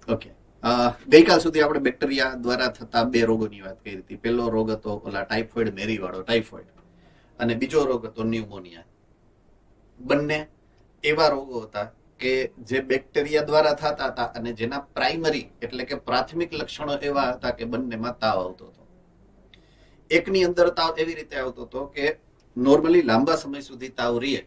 Okay. ગઈકાલ સુધી આપણે બેક્ટેરિયા દ્વારા થતા બે રોગોની વાત કરી હતી. પહેલો રોગ હતો ઓલા ટાઇફોઇડ મેરી વાળો ટાઇફોઇડ, અને બીજો રોગ હતો ન્યુમોનિયા. બંને એવા રોગો હતા કે જે બેક્ટેરિયા દ્વારા થતા હતા અને જેના પ્રાઇમરી એટલે કે પ્રાથમિક લક્ષણો એવા હતા કે બંનેમાં તાવ આવતો હતો. એકની અંદર તાવ એવી રીતે આવતો હતો કે નોર્મલી લાંબા સમય સુધી તાવ રહે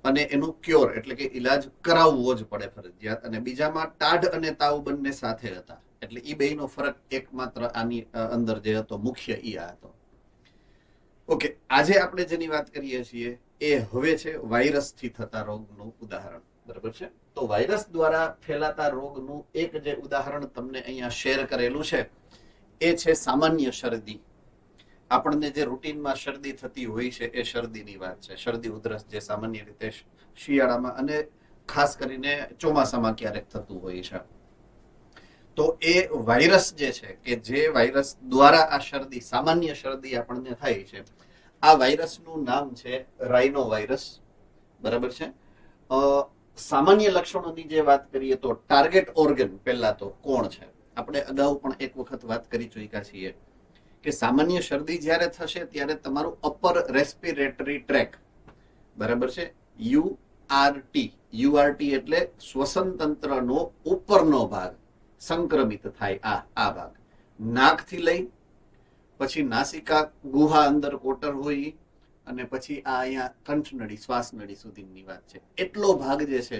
અને એનું ક્યોર એટલે કે ઈલાજ કરાવવો જ પડે ફરજિયાત, અને બીજામાં ટાઢ અને તાવ બંને સાથે હતા. એટલે એ બેનો ફરક એકમાત્ર આની અંદર જે હતો મુખ્ય ઈ આ હતો. ઓકે, આજે આપણે જેની વાત કરીએ છીએ એ હવે છે વાયરસથી થતા રોગનું ઉદાહરણ. બરાબર છે? તો વાયરસ દ્વારા ફેલાતા રોગનું એક જે ઉદાહરણ તમને અહીંયા શેર કરેલું છે એ છે સામાન્ય શરદી. આપણને જે રૂટીનમાં શરદી થતી હોય છે એ શરદીની વાત છે. શરદી ઉધરસ જે સામાન્ય રીતે શિયાળામાં અને ખાસ કરીને ચોમાસામાં ક્યારેક થતું હોય છે. તો એ વાયરસ જે છે કે જે વાયરસ દ્વારા આ શરદી સામાન્ય શરદી આપણને થાય છે, આ વાયરસનું નામ છે રાઇનો વાયરસ. બરાબર છે? સામાન્ય લક્ષણોની જે વાત કરીએ તો ટાર્ગેટ ઓર્ગન પહેલા તો કોણ છે? આપણે અગાઉ પણ એક વખત વાત કરી ચૂક્યા છીએ કે સામાન્ય શરદી જ્યારે થશે ત્યારે તમારું અપર રેસ્પિરેટરી ટ્રેક, બરાબર છે, યુઆરટી એટલે શ્વસન તંત્રનો ઉપરનો ભાગ સંક્રમિત થાય. આ ભાગ નાકથી લઈ પછી નાસિકા ગુહા અંદર કોટર હોય અને પછી આ અહીંયા કંઠનળી શ્વાસ નળી સુધીની વાત છે, એટલો ભાગ જે છે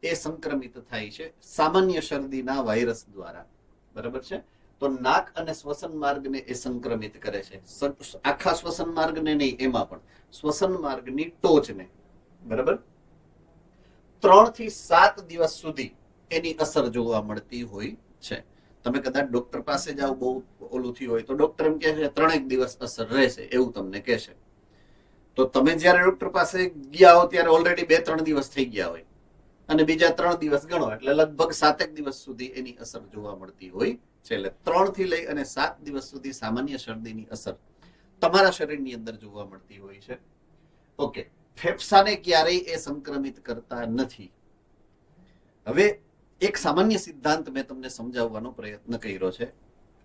એ સંક્રમિત થાય છે સામાન્ય શરદીના વાયરસ દ્વારા. બરાબર છે? તો નાક અને શ્વસન માર્ગને એ સંક્રમિત કરે છે. આખા શ્વસન માર્ગને નહીં, એમાં પણ શ્વસન માર્ગની ટોચને. બરાબર? 3 થી 7 દિવસ સુધી એની અસર જોવા મળતી હોય છે. તમે કદાચ ડોક્ટર પાસે જાઓ બહુ ઓલું થયું હોય તો ડોક્ટર એમ કહે છે 3 દિવસ અસર રહેશે, એવું તમને કહેશે. તો તમે જ્યારે ડોક્ટર પાસે ગયા હો ત્યારે ઓલરેડી 2-3 દિવસ થઈ ગયા હોય અને બીજા 3 દિવસ ગણો એટલે લગભગ 7 દિવસ સુધી એની અસર જોવા મળતી હોય છે. એટલે 3 થી લઈ અને 7 દિવસ સુધી સામાન્ય શરદીની અસર તમારા શરીરની અંદર જોવા મળતી હોય છે. ઓકે, ફેફસાને ક્યારેય એ સંક્રમિત કરતા નથી. હવે એક સામાન્ય સિદ્ધાંત મેં તમને સમજાવવાનો પ્રયત્ન કર્યો છે,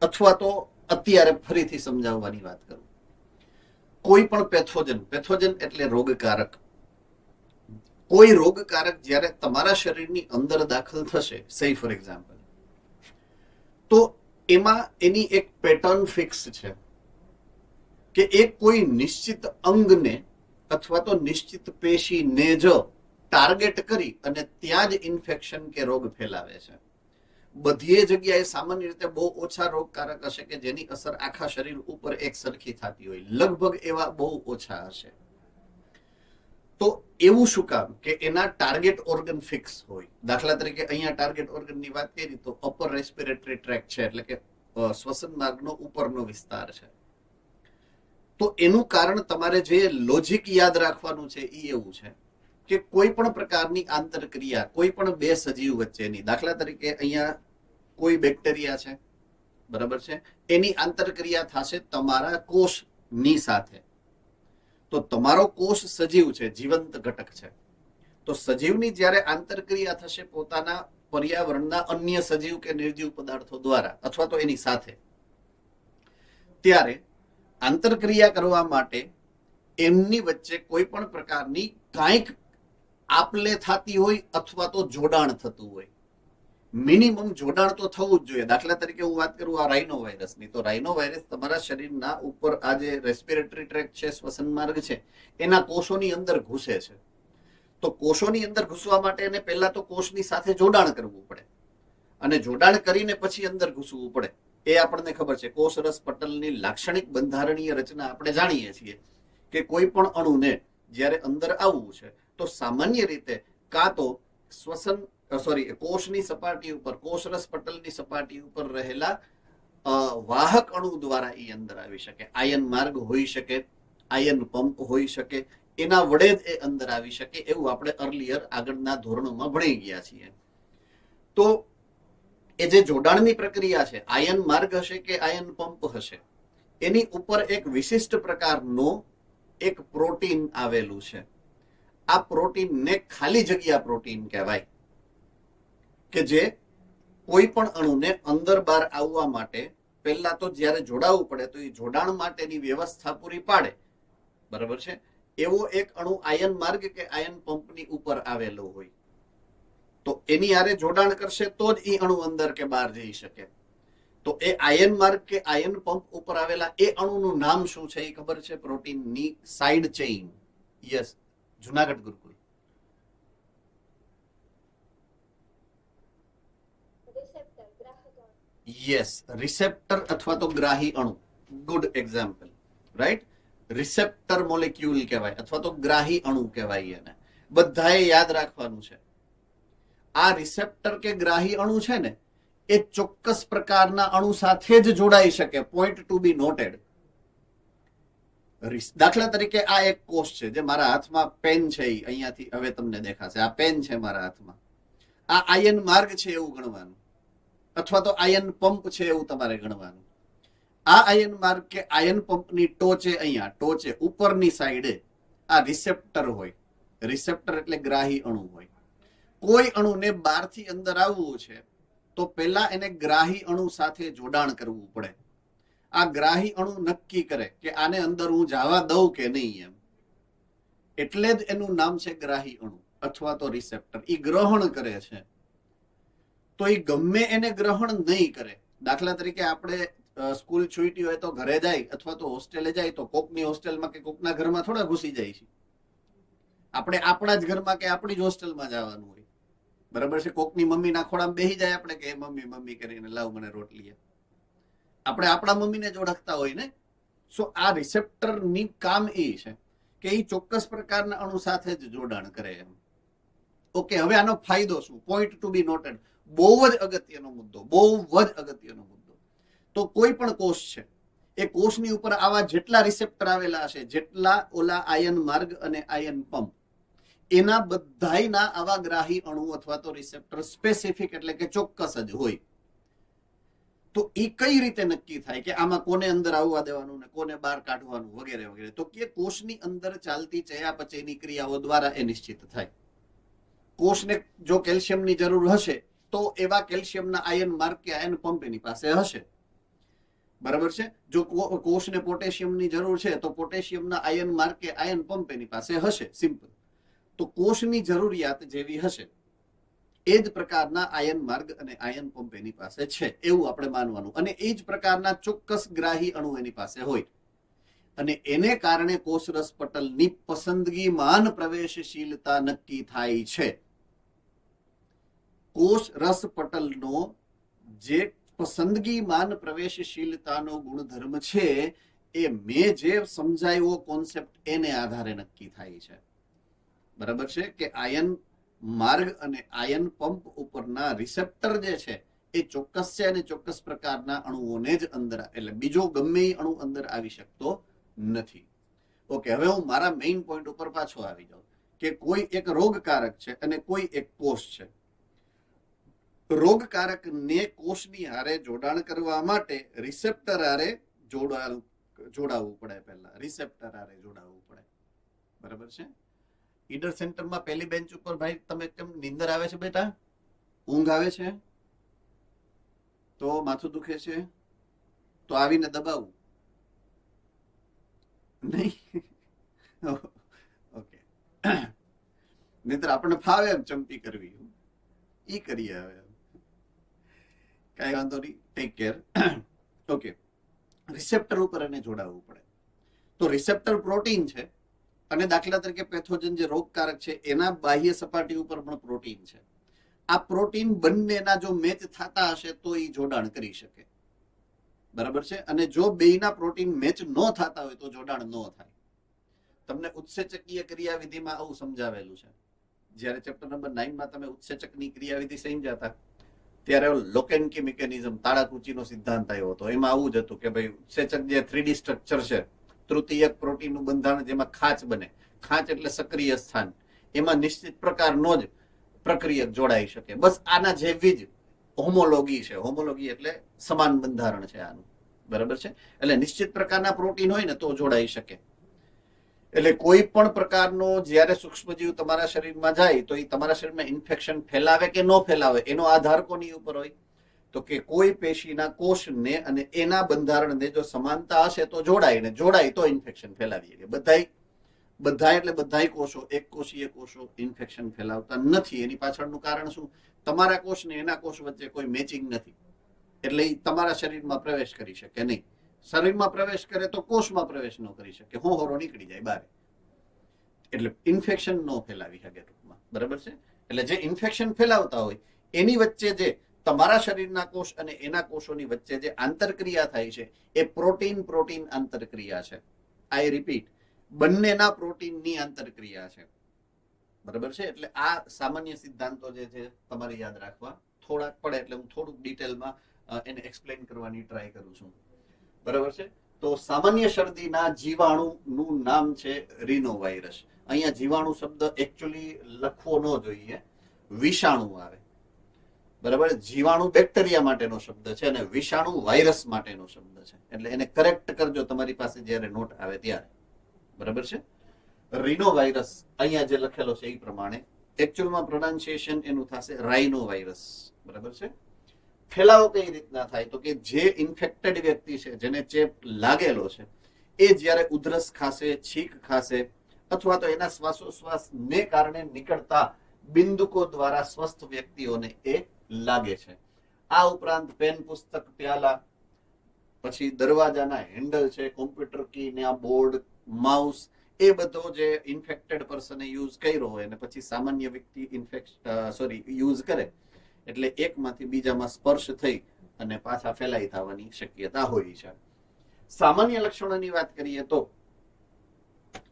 અથવા તો અત્યારે ફરીથી સમજાવવાની વાત કરું. કોઈ પણ પેથોજન એટલે રોગકારક, કોઈ રોગકારક જ્યારે તમારા શરીરની અંદર દાખલ થશે, સે ફોર એક્ઝામ્પલ, તો એમાં એની એક પેટર્ન ફિક્સ છે કે એ કોઈ નિશ્ચિત અંગને અથવા તો નિશ્ચિત પેશીને જ ટાર્ગેટ કરી અને ત્યાં જ ઇન્ફેક્શન કે રોગ ફેલાવે છે. બધી જગ્યાએ સામાન્ય રીતે બહુ ઓછા રોગકારક હશે કે જેની અસર આખા શરીર ઉપર એક સરખી થતી હોય, લગભગ એવા બહુ ઓછા હશે. તો એવું શું કામ? કે એના ટાર્ગેટ ઓર્ગન ફિક્સ હોય. દાખલા તરીકે અહીંયા ટાર્ગેટ ઓર્ગનની વાત કરી તો અપર રેસ્પિરેટરી ટ્રેક છે, એટલે કે શ્વસન માર્ગનો ઉપરનો વિસ્તાર છે. તો એનું કારણ તમારે જે લોજિક યાદ રાખવાનું છે એ એવું છે કે કોઈ પણ પ્રકારની આંતરક્રિયા કોઈ પણ બે સજીવ વચ્ચેની, દાખલા તરીકે અહીંયા કોઈ બેક્ટેરિયા છે, બરાબર છે, એની આંતરક્રિયા થશે તમારા કોષની સાથે. તો તમારો કોષ સજીવ છે, જીવંત ઘટક છે. તો સજીવની જ્યારે આંતરક્રિયા થશે પોતાના પર્યાવરણના અન્ય સજીવ કે નિર્જીવ પદાર્થો દ્વારા અથવા તો એની સાથે, ત્યારે આંતરક્રિયા કરવા માટે એમની વચ્ચે કોઈ પણ પ્રકારની કાંઈક આપલે થતી હોય અથવા તો જોડાણ થતું હોય. મિનિમમ જોડાણ તો થવું જ જોઈએ. દાખલા તરીકે હું વાત કરું આ રાઇનો વાયરસની, તો રાઇનો વાયરસ તમારા શરીરના ઉપર આ જે રેસ્પિરેટરી ટ્રેક છે, શ્વસન માર્ગ છે, એના કોષોની અંદર ઘૂસે છે. તો કોષોની અંદર ઘૂસવા માટે એને પહેલા તો કોષની સાથે જોડાણ કરવું પડે અને જોડાણ કરીને પછી અંદર ઘૂસવું પડે. એ આપણને ખબર છે. કોષરસ પટલની લાક્ષણિક બંધારણીય રચના આપણે જાણીએ છીએ કે કોઈ પણ અણુને જ્યારે અંદર આવવું છે તો સામાન્ય રીતે કાં તો કોષની સપાટી ઉપર, કોષરસ પટલની સપાટી ઉપર રહેલા વાહક અણુ દ્વારા એ અંદર આવી શકે. આયન માર્ગ હોઈ શકે, આયન પંપ હોઈ શકે, એના વડે જ એ અંદર આવી શકે, એવું આપણે અર્લિયર આગળના ધોરણોમાં ભણી ગયા છીએ. તો એ જે જોડાણની પ્રક્રિયા છે, આયન માર્ગ હશે કે આયન પંપ હશે, એની ઉપર એક વિશિષ્ટ પ્રકારનો એક પ્રોટીન આવેલું છે. આ પ્રોટીનને ખાલી જગ્યા પ્રોટીન કહેવાય કે જે કોઈ પણ અણુને અંદર બહાર આવવા માટે પહેલા તો જ્યારે જોડાવવું પડે તો એ જોડાણ માટેની વ્યવસ્થા પૂરી પાડે, બરાબર છે. એવો એક અણુ આયન માર્ગ કે આયન પંપની ઉપર આવેલો હોય તો એની હારે જોડાણ કરશે તો જ એ અણુ અંદર કે બહાર જઈ શકે. તો એ આયન માર્ગ કે આયન પંપ ઉપર આવેલા એ અણુનું નામ શું છે એ ખબર છે? પ્રોટીનની સાઇડ ચેઇન. યસ, જુનાગઢ ગુરુકુળ. યસ, રિસેપ્ટર અથવા તો ગ્રાહી અણુ. Good example, right. Receptor molecule કહેવાય અથવા તો ગ્રાહી અણુ કહેવાય એને. બધાએ યાદ રાખવાનું છે. આ રિસેપ્ટર કે ગ્રાહી અણુ છે ને એ ચોક્કસ પ્રકારના અણુ સાથે જ જોડાઈ શકે. પોઈન્ટ ટુ બી નોટેડ. દાખલા તરીકે આ એક કોષ છે જે મારા હાથમાં પેન છે, અહીંયાથી હવે તમને દેખાશે. આ પેન છે મારા હાથમાં. આ આયન માર્ગ છે એવું ગણવાનું, અથવા તો આયન પંપ છે એવું તમારે ગણવાનું. આ આયન માર્ગ કે આયન પંપની ટોચે, અહીંયા ટોચે ઉપરની સાઈડે આ રિસેપ્ટર હોય. રિસેપ્ટર એટલે ગ્રાહી અણુ હોય. કોઈ અણુને બહારથી અંદર આવવું છે તો પહેલા એને ગ્રાહી અણુ સાથે જોડાણ કરવું પડે. આ ગ્રાહી અણુ નક્કી કરે કે આને અંદર હું જવા દઉં કે નહીં એમ. એટલે જ એનું નામ છે ગ્રાહી અણુ અથવા તો રિસેપ્ટર. એ ગ્રહણ કરે છે. તો એ ગમે એને ગ્રહણ નહીં કરે. દાખલા તરીકે આપણે સ્કૂલ છૂટી હોય તો ઘરે જાય અથવા તો હોસ્ટેલે જાય તો કોકની હોસ્ટેલમાં કે કોકના ઘરમાં થોડા ઘૂસી જાય છે. આપણે આપણા જ ઘરમાં કે આપણી જ હોસ્ટેલમાં જવાનું હોય, બરાબર છે. કોકની મમ્મીના ખોળામાં બેસી જાય આપણે કે મમ્મી મમ્મી કરીને લાવ મને રોટલી. આપણે આપણા મમ્મીને જ ઓળખતા હોય ને. સો આ રિસેપ્ટરની કામ એ છે કે એ ચોક્કસ પ્રકારના અણુ સાથે જ જોડાણ કરે એમ. ઓકે, હવે આનો ફાયદો શું? પોઈન્ટ ટુ બી નોટેડ. બહુ જ અગત્યનો મુદ્દો, બહુ જ અગત્યનો મુદ્દો. તો કોઈ પણ કોષ છે એ કોષની ઉપર આવા જેટલા રિસેપ્ટર આવેલા હશે, જેટલા ઓલા આયન માર્ગ અને આયન પંપ, એના બધાયના આવા ગ્રાહી અણુ અથવા તો રિસેપ્ટર સ્પેસિફિક એટલે કે ચોક્કસ જ હોય. તો એ કઈ રીતે નક્કી થાય કે આમાં કોને અંદર આવવા દેવાનું ને કોને બહાર કાઢવાનું વગેરે વગેરે? તો કે કોષની અંદર ચાલતી ચયાપચયની ક્રિયાઓ દ્વારા એ નિશ્ચિત થાય. કોષને જો કેલ્શિયમની જરૂર હશે તો એવા કેલ્શિયમના આયન માર્ગ કે આયન પંપ એની પાસે હશે, બરાબર છે. જો કોષને પોટેશિયમની જરૂર છે તો પોટેશિયમના આયન માર્ગ કે આયન પંપ એની પાસે હશે. સિમ્પલ. તો કોષની જરૂરિયાત જેવી હશે એ જ પ્રકારના આયન માર્ગ અને આયન પંપ એની પાસે છે એવું આપણે માનવાનું. અને એ જ પ્રકારના ચોક્કસ ગ્રાહી અણુ એની પાસે હોય. અને એને કારણે કોષરસ પટલની પસંદગીમાન પ્રવેશશીલતા નક્કી થાય છે. કોષ રસ પટલનો જે પસંદગીમાન પ્રવેશશીલતાનો ગુણધર્મ છે એ મેં જે સમજાયો કોન્સેપ્ટ એને આધારે નક્કી થાય છે, બરાબર છે. કે આયન માર્ગ અને આયન પંપ ઉપરના રિસેપ્ટર જે છે એ ચોક્કસ છે અને ચોક્કસ પ્રકારના અણુઓને જ અંદર, એટલે બીજો ગમે એ અણુ અંદર આવી શકતો નથી. ઓકે, હવે હું મારા મેઇન પોઈન્ટ ઉપર પાછો આવી જાઉં કે કોઈ એક રોગકારક છે અને કોઈ એક કોષ છે. રોગકારક ને કોષની હારે જોડાણ કરવા માટે રિસેપ્ટર હારે જોડાવવું પડે. પહેલા રિસેપ્ટર હારે જોડાવવું પડે, બરાબર છે. ઈડર સેન્ટરમાં પહેલી બેન્ચ ઉપર ભાઈ તમે કેમ નીંદર આવે છે બેટા? ઊંઘ આવે છે? તો માથું દુખે છે તો આવીને દબાવવું નહીં. ઓકે, નહીતર આપણને ફાવે એમ ચંપી કરવી, ઈ કરીએ. હવે કઈ વાંધો નહીં, ટેક કેર. ઓકે, રિસેપ્ટર ઉપર એને જોડાવવું પડે. તો રિસેપ્ટર પ્રોટીન છે અને દાખલા તરીકે પેથોજન જે રોગકારક છે એના બાહ્ય સપાટી ઉપર પણ પ્રોટીન છે. આ પ્રોટીન બંનેના જો મેચ થતા હશે તો એ જોડાણ કરી શકે, બરાબર છે. અને જો બેયના પ્રોટીન મેચ ન થતા હોય તો જોડાણ ન થાય. તમને ઉત્સેચકીય ક્રિયાવિધિમાં આવું સમજાવેલું છે. જ્યારે ચેપ્ટર નંબર 9 માં તમે ઉત્સેચકની ક્રિયાવિધિ સમજ્યા હતા ત્યારે લોકેન્કી મિકેનિઝમ, તાળાકૂચીનો સિદ્ધાંત આવ્યો હતો. એમાં આવું જ હતું કે ભાઈ ઉત્સેચક જે 3D સ્ટ્રક્ચર છે, તૃતીયક પ્રોટીનનું બંધારણ જેમાં ખાંચ બને, ખાંચ એટલે સક્રિય સ્થાન, એમાં નિશ્ચિત પ્રકારનો જ પ્રક્રિયક જોડાઈ શકે. બસ આના જેવી જ હોમોલોગી છે. હોમોલોગી એટલે સમાન બંધારણ છે આનું, બરાબર છે. એટલે નિશ્ચિત પ્રકારના પ્રોટીન હોય ને તો જોડાઈ શકે. એટલે કોઈ પણ પ્રકારનો જ્યારે સૂક્ષ્મજીવ તમારા શરીરમાં જાય તો એ તમારા શરીરમાં ઇન્ફેક્શન ફેલાવે કે ન ફેલાવે એનો આધાર કોની ઉપર હોય? તો કે કોઈ પેશીના કોષને અને એના બંધારણને જો સમાનતા હશે તો જોડાય તો ઇન્ફેક્શન ફેલાવી શકે. બધા એટલે બધાય કોષો, એક કોષીય કોષો ઇન્ફેક્શન ફેલાવતા નથી. એની પાછળનું કારણ શું? તમારા કોષ ને એના કોષ વચ્ચે કોઈ મેચિંગ નથી, એટલે એ તમારા શરીરમાં પ્રવેશ કરી શકે નહીં. શરીરમાં પ્રવેશ કરે તો કોષમાં પ્રવેશ ન કરી શકે, હોરો નીકળી જાય બહાર, એટલે ઇન્ફેક્શન ન ફેલાવી શકે ટૂંકમાં. બરાબર છે? એટલે જે ઇન્ફેક્શન ફેલાવતા હોય એની વચ્ચે જે તમારા શરીરના કોષ અને એના કોષોની વચ્ચે જે આંતરક્રિયા થાય છે એ પ્રોટીન આંતરક્રિયા છે. આઈ રિપીટ, બંનેના પ્રોટીનની આંતરક્રિયા છે. બરાબર છે? એટલે આ સામાન્ય સિદ્ધાંતો જે છે તમારે યાદ રાખવા. થોડાક પડે એટલે હું થોડુંક ડિટેલમાં એને એક્સપ્લેન કરવાની ટ્રાય કરું છું. બરાબર છે? તો સામાન્ય શરદીના જીવાણુનું નામ છે રિનોવાયરસ. અહીંયા જીવાણુ શબ્દ એકચ્યુઅલી લખવો ન જોઈએ, વિષાણુ આવે. બરાબર? જીવાણુ બેક્ટેરિયા માટેનો શબ્દ છે અને વિષાણુ વાયરસ માટેનો શબ્દ છે, એટલે એને કરેક્ટ કરજો તમારી પાસે જ્યારે નોટ આવે ત્યારે. બરાબર છે? રિનોવાયરસ અહીંયા જે લખેલો છે એ પ્રમાણે એકચ્યુઅલમાં પ્રોનાઉન્સિએશન એનું થશે રાઇનોવાયરસ. બરાબર છે? ફેલાવો કઈ રીતના થાય? તો કે જે ઇન્ફેક્ટેડ વ્યક્તિ છે, જેને ચેપ લાગેલો છે, એ જ્યારે ઉધરસ ખાશે, છીંક ખાશે અથવા તો એના શ્વાસોશ્વાસને કારણે નીકળતા બિંદુકો દ્વારા સ્વસ્થ વ્યક્તિઓને એ લાગે છે. આ ઉપરાંત પેન, પુસ્તક, પ્યાલા, પછી દરવાજાના હેન્ડલ છે, કોમ્પ્યુટર કી ને આ બોર્ડ, માઉસ, એ બધો જે ઇન્ફેક્ટેડ પર્સને યુઝ કર્યો હોય અને પછી સામાન્ય વ્યક્તિ યુઝ કરે એટલે એકમાંથી બીજામાં સ્પર્શ થઈ અને પાછા ફેલાઈ થવાની શક્યતા હોય છે. સામાન્ય લક્ષણોની વાત કરીએ તો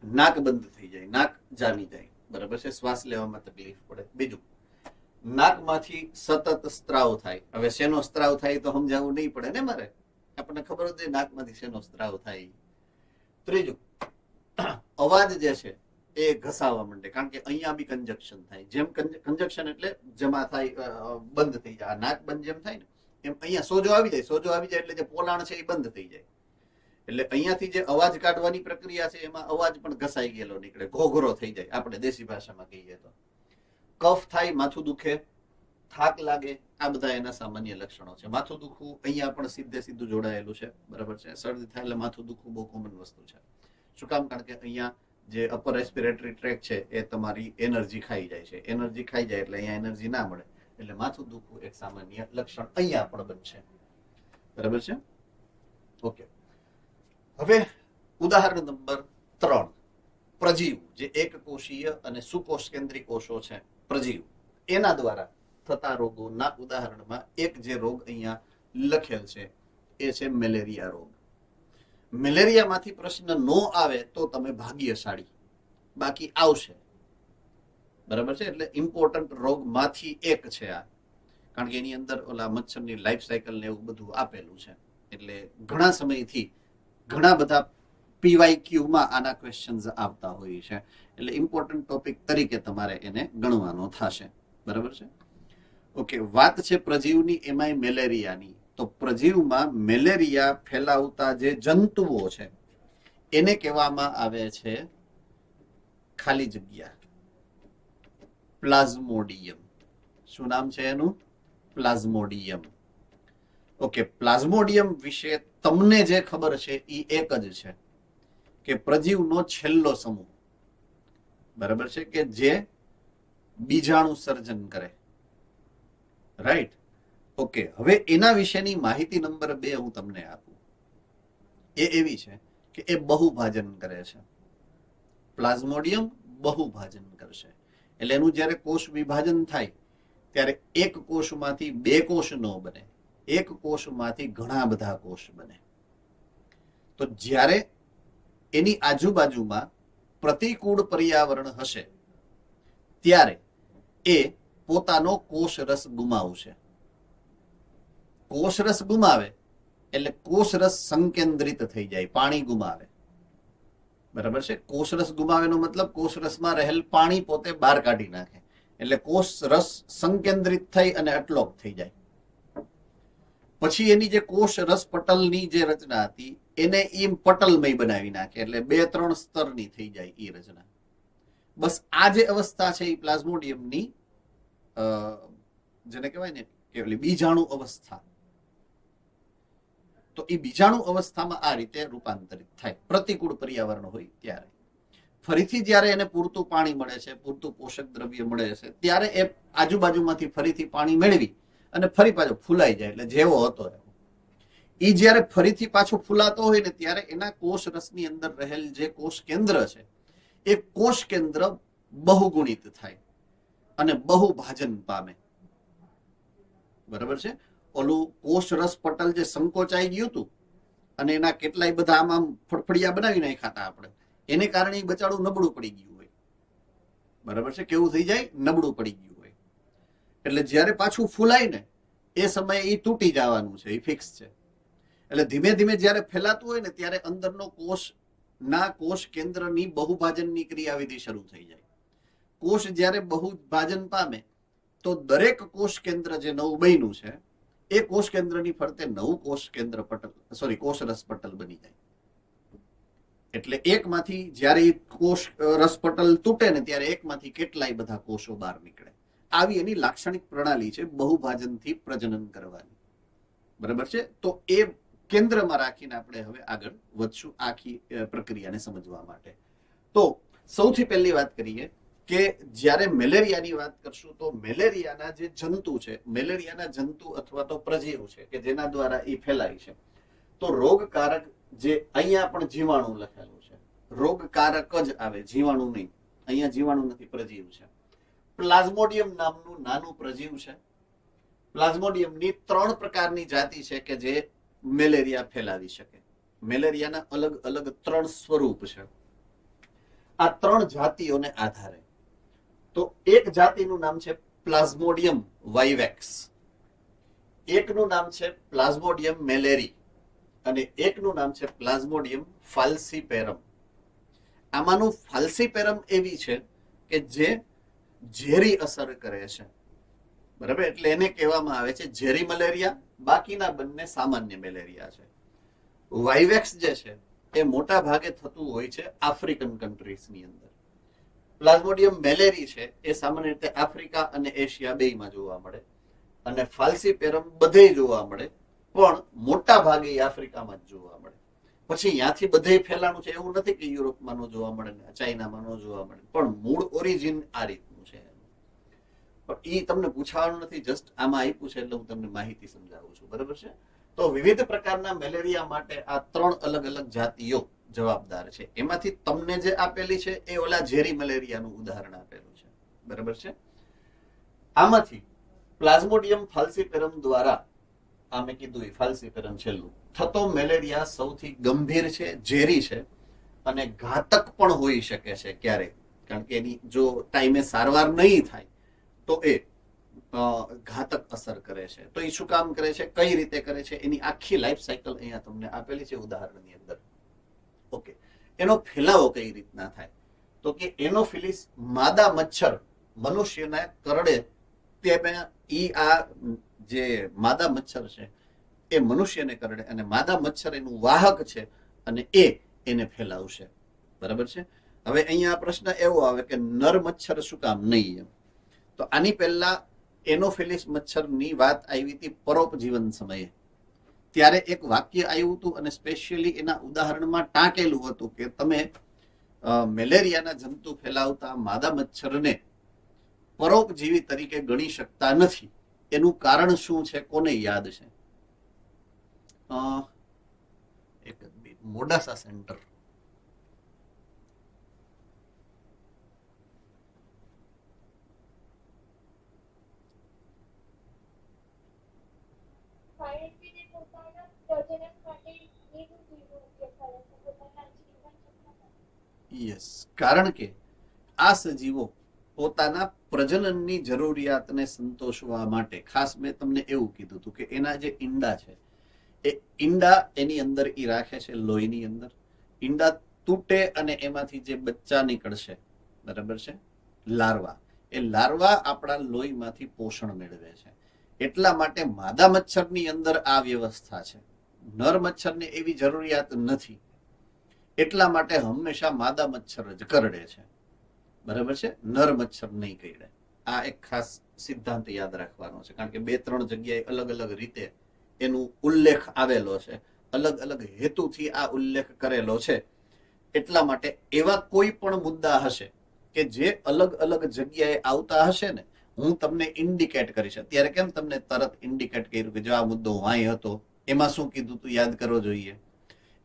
નાક બંધ થઈ જાય, નાક જામી જાય. બરાબર છે? શ્વાસ લેવામાં તકલીફ પડે. બીજું, નાકમાંથી સતત સ્ત્રાવ થાય. હવે શેનો સ્ત્રાવ થાય તો સમજાવવું નહીં પડે ને મારે, આપણને ખબર જ નાકમાંથી શેનો સ્ત્રાવ થાય. ત્રીજું, અવાજ જે છે એ ઘસાવા માંડે, કારણ કે અહીંયા બી કંજક્શન થાય. જેમ કંજક્શન એટલે જમા થાય, બંધ થઈ જાય. નાક બંધ જેમ થાય ને એમ અહીંયા સોજો આવી જાય એટલે જે પોલાણ છે એ બંધ થઈ જાય. એટલે અહીંયાથી જે અવાજ કાઢવાની પ્રક્રિયા છે એમાં અવાજ પણ ઘસાઈ ગયેલો નીકળે, ઘોઘરો થઈ જાય, આપણે દેશી ભાષામાં કહીએ તો. કફ થાય, માથું દુખે, થાક લાગે, આ બધા એના સામાન્ય લક્ષણો છે. માથું દુખવું અહીંયા પણ સીધું જોડાયેલું છે. બરાબર છે? શરદી થાય એટલે માથું દુખવું બહુ કોમન વસ્તુ છે. શું કામ? કારણ કે અહીંયા જે અપર રેસ્પિરેટરી ટ્રેક છે એ તમારી એનર્જી ખાઈ જાય છે. એનર્જી ખાઈ જાય એટલે અહીંયા એનર્જી ના મળે, એટલે માથું દુખવું એક સામાન્ય લક્ષણ અહીંયા પણ બનશે. બરાબર છે? ઓકે. હવે ઉદાહરણ નંબર 3, પ્રજીવ, જે એક કોષીય અને સુકોષ કેન્દ્રી કોષો છે, પ્રજીવ, એના દ્વારા થતા રોગોના ઉદાહરણમાં એક જે રોગ અહીંયા લખેલ છે એ છે મેલેરિયા રોગ. મેલેરિયામાંથી પ્રશ્ન નો આવે તો તમે ભાગ્યશાળી, બાકી આવશે. બરાબર છે? એટલે ઇમ્પોર્ટન્ટ રોગમાંથી એક છે આ, કારણ કે એની અંદર ઓલા મચ્છરની લાઈફ સાયકલ ને એવું બધું આપેલું છે. એટલે ઘણા સમયથી ઘણા બધા PYQમાં આના ક્વેશ્ચન્સ આવતા હોય છે, એટલે ઇમ્પોર્ટન્ટ ટોપિક તરીકે તમારે એને ગણવાનો થશે. બરાબર છે? ઓકે. વાત છે પ્રજીવની, એમાંય મેલેરિયાની. તો પ્રજીવમાં મેલેરિયા ફેલાવતા જે જંતુઓ છે એને કહેવામાં આવે છે ખાલી જગ્યા પ્લાઝ્મોડિયમ. શું નામ છે એનું? પ્લાઝ્મોડિયમ. ઓકે. પ્લાઝ્મોડિયમ વિશે તમને જે ખબર છે એ એક જ છે કે પ્રજીવનો છેલ્લો સમૂહ, બરાબર છે, કે જે બીજાણુ સર્જન કરે. રાઈટ? ઓકે. હવે એના વિશેની માહિતી નંબર 2 હું તમને આપું. એ એવી છે કે એ બહુભાજન કરે છે. પ્લાઝ્મોડિયમ બહુભાજન કરશે. એટલે એનું જ્યારે કોષ વિભાજન થાય ત્યારે એક કોષમાંથી 2 કોષ ન બને, એક કોષમાંથી ઘણા બધા કોષ બને. તો જ્યારે એની આજુબાજુમાં પ્રતિકૂળ પર્યાવરણ હશે ત્યારે એ પોતાનો કોષરસ ગુમાવશે. કોષરસ ગુમાવે એટલે કોષરસ સંકેન્દ્રિત થઈ જાય, પાણી ગુમાવે. બરાબર છે? કોષરસ ગુમાવેનો મતલબ કોષરસમાં રહેલ પાણી પોતે બહાર કાઢી નાખે, એટલે કોષરસ સંકેન્દ્રિત થઈ અને અટલોક થઈ જાય. પછી એની જે કોષરસ પટલની જે રચના હતી એને એ પટલમય બનાવી નાખે, એટલે 2-3 સ્તરની થઈ જાય એ રચના. બસ આ જે અવસ્થા છે એ પ્લાઝ્મોડિયમની જેને કહેવાય ને કે બીજાણુ અવસ્થા, તો એ બીજાણુ અવસ્થામાં આ રીતે રૂપાંતરિત થાય પ્રતિકૂળ પર્યાવરણ હોય ત્યારે. ફરીથી જ્યારે એને પૂરતું પાણી મળે છે, પૂરતું પોષક દ્રવ્ય મળે છે, ત્યારે એ આજુબાજુમાંથી ફરીથી પાણી મેળવી અને ફરી પાછો ફૂલાઈ જાય, એટલે જેવો હતો એવો. એ જ્યારે ફરીથી પાછો ફૂલાતો હોય ને ત્યારે એના કોષ રસની અંદર રહેલ જે કોષ કેન્દ્ર છે એ કોષ કેન્દ્ર બહુગુણિત થાય અને બહુભાજન પામે. બરાબર છે? ઓલું કોષ રસ પટલ જે સંકોચાઈ ગયું હતું અને એના કેટલાય બધા આમાં ફડફડિયા બનાવી નાખ્યા હતા આપણે, એને કારણે બચાડું નબળું પડી ગયું હોય. બરાબર છે? કેવું થઈ જાય? નબળું પડી ગયું હોય. એટલે જ્યારે પાછું ફૂલાય ને એ સમયે એ તૂટી જવાનું છે, એ ફિક્સ છે. એટલે ધીમે ધીમે જ્યારે ફેલાતું હોય ને ત્યારે અંદરનો કોષ કેન્દ્રની બહુભાજનની ક્રિયાવિધિ શરૂ થઈ જાય. કોષ જ્યારે બહુભાજન પામે તો દરેક કોષ કેન્દ્ર જે નવું બન્યું છે એ કોષ કેન્દ્રની ફરતે નવું કોષ રસ પટલ બની જાય. એટલે એકમાંથી જ્યારે કોષ રસ પટલ તૂટે ને ત્યારે એકમાંથી કેટલાય બધા કોષો બહાર નીકળે. આવી એની લાક્ષણિક પ્રણાલી છે બહુભાજનથી પ્રજનન કરવાની. બરાબર છે? તો એ કેન્દ્રમાં રાખીને આપણે હવે આગળ વધશું આખી પ્રક્રિયાને સમજવા માટે. તો સૌથી પહેલી વાત કરીએ કે જ્યારે મેલેરિયાની વાત કરશું તો મેલેરિયાના જે જંતુ છે, મેલેરિયાના જંતુ અથવા તો પ્રજીવ છે કે જેના દ્વારા એ ફેલાય છે, તો રોગકારક જે અહીંયા પણ જીવાણુ લખેલું છે, રોગકારક જ આવે, જીવાણુ નહીં. અહીંયા જીવાણુ નથી, પ્રજીવ છે. પ્લાઝ્મોડિયમ નામનું નાનું પ્રજીવ છે. પ્લાઝ્મોડિયમની 3 પ્રકારની જાતિ છે કે જે મેલેરિયા ફેલાવી શકે. મેલેરિયાના અલગ અલગ 3 સ્વરૂપ છે. આ 3 જાતિઓને આધારે તો એક જાતિનું નામ છે પ્લાઝ્મોડિયમ વાઇવેક્સ, એકનું નામ છે પ્લાઝ્મોડિયમ મેલેરી અને એકનું નામ છે પ્લાઝ્મોડિયમ ફાલ્સીપેરમ. આમાંનું ફાલ્સીપેરમ એવી છે કે જે ઝેરી અસર કરે છે. બરાબર? એટલે એને કહેવામાં આવે છે ઝેરી મલેરિયા. બાકીના બંને સામાન્ય મેલેરિયા છે. વાઇવેક્સ જે છે એ મોટા ભાગે થતું હોય છે આફ્રિકન કન્ટ્રીઝની અંદર. પ્લાઝ્મોડિયમ મેલેરી છે એ સામાન્ય રીતે આફ્રિકા અને એશિયા બેયમાં જોવા મળે અને ફાલ્સીપેરમ બધે જોવા મળે, પણ મોટા ભાગે આફ્રિકામાં જ જોવા મળે. પછી ત્યાંથી બધે ફેલાણું છે એવું નથી કે યુરોપમાં નો જોવા મળે ને ચાઇનામાં નો જોવા મળે, પણ મૂળ ઓરિજિન આ રીતનું છે. પણ એ તમને પૂછવાનું નથી, જસ્ટ આમાં આપ્યું છે એટલે હું તમને માહિતી સમજાવું છું. બરાબર છે? તો વિવિધ પ્રકારના મેલેરિયા માટે આ 3 અલગ અલગ જાતિઓ જવાબદાર છે. એમાંથી તમને જે આપેલી છે એ ઓલા ઝેરી મલેરિયાનું ઉદાહરણ આપેલું છે. બરાબર છે? આમાંથી પ્લાઝ્મોડિયમ ફાલ્સીપેરમ દ્વારા, આ મેં કીધું એ ફાલ્સીપેરમ છેલ્લું, થતો મેલેરિયા સૌથી ગંભીર છે, ઝેરી છે અને ઘાતક પણ હોઈ શકે છે ક્યારેક. કારણ કે એની જો ટાઈમે સારવાર નહીં થાય તો એ ઘાતક અસર કરે છે. તો એ શું કામ કરે છે, કઈ રીતે કરે છે, એની આખી લાઈફ સાયકલ અહીંયા તમને આપેલી છે ઉદાહરણની અંદર. ઓકે, એનો ફેલાવો કઈ રીતના થાય તો કે એનોફિલિસ માદા મચ્છર મનુષ્યના કરડે તેમાં આ જે માદા મચ્છર છે એ મનુષ્યને કરડે અને માદા મચ્છર એનું વાહક છે અને એને ફેલાવશે. બરાબર છે? હવે અહીંયા પ્રશ્ન એવો આવે કે નર મચ્છર શું કામ નહીં એમ. તો આની પહેલા એનોફિલિસ મચ્છરની વાત આવી હતી પરોપજીવન સમયે. ત્યારે એક વાક્ય આવ્યું હતું અને સ્પેશિયલી એના ઉદાહરણમાં ટાંકેલું હતું કે તમે મેલેરિયાના જંતુ ફેલાવતા માદા મચ્છરને પરોપજીવી તરીકે ગણી શકતા નથી. એનું કારણ શું છે, કોને યાદ છે? એક મોડાસા સેન્ટર. યસ, કારણ કે આ સજીવો પોતાના પ્રજનનની જરૂરિયાતને સંતોષવા માટે, ખાસ મેં તમને એવું કીધું હતું કે એના જે ઈંડા છે એ ઈંડા એની અંદર ઈ રાખે છે લોહીની અંદર. ઈંડા તૂટે અને એમાંથી જે બચ્ચા નીકળશે, બરાબર છે, લાર્વા, એ લાર્વા આપણા લોહીમાંથી પોષણ મેળવે છે. એટલા માટે માદા મચ્છરની અંદર આ વ્યવસ્થા છે. નર મચ્છરને એવી જરૂરિયાત નથી. એટલા માટે હંમેશા માદા મચ્છર જ કરડે છે. બરાબર છે? નર મચ્છર નહીં કરડે. આ એક ખાસ સિદ્ધાંત યાદ રાખવાનો છે, કારણ કે 2-3 જગ્યાએ અલગ અલગ રીતે એનું ઉલ્લેખ આવેલો છે. અલગ અલગ હેતુથી આ ઉલ્લેખ કરેલો છે. એટલા માટે એવા કોઈ પણ મુદ્દા હશે કે જે અલગ અલગ જગ્યાએ આવતા હશે ને, હું તમને ઇન્ડિકેટ કરીશ. અત્યારે કેમ તમને તરત ઇન્ડિકેટ કર્યું કે જો આ મુદ્દો વાંય હતો, એમાં શું કીધું તું યાદ કરવો જોઈએ.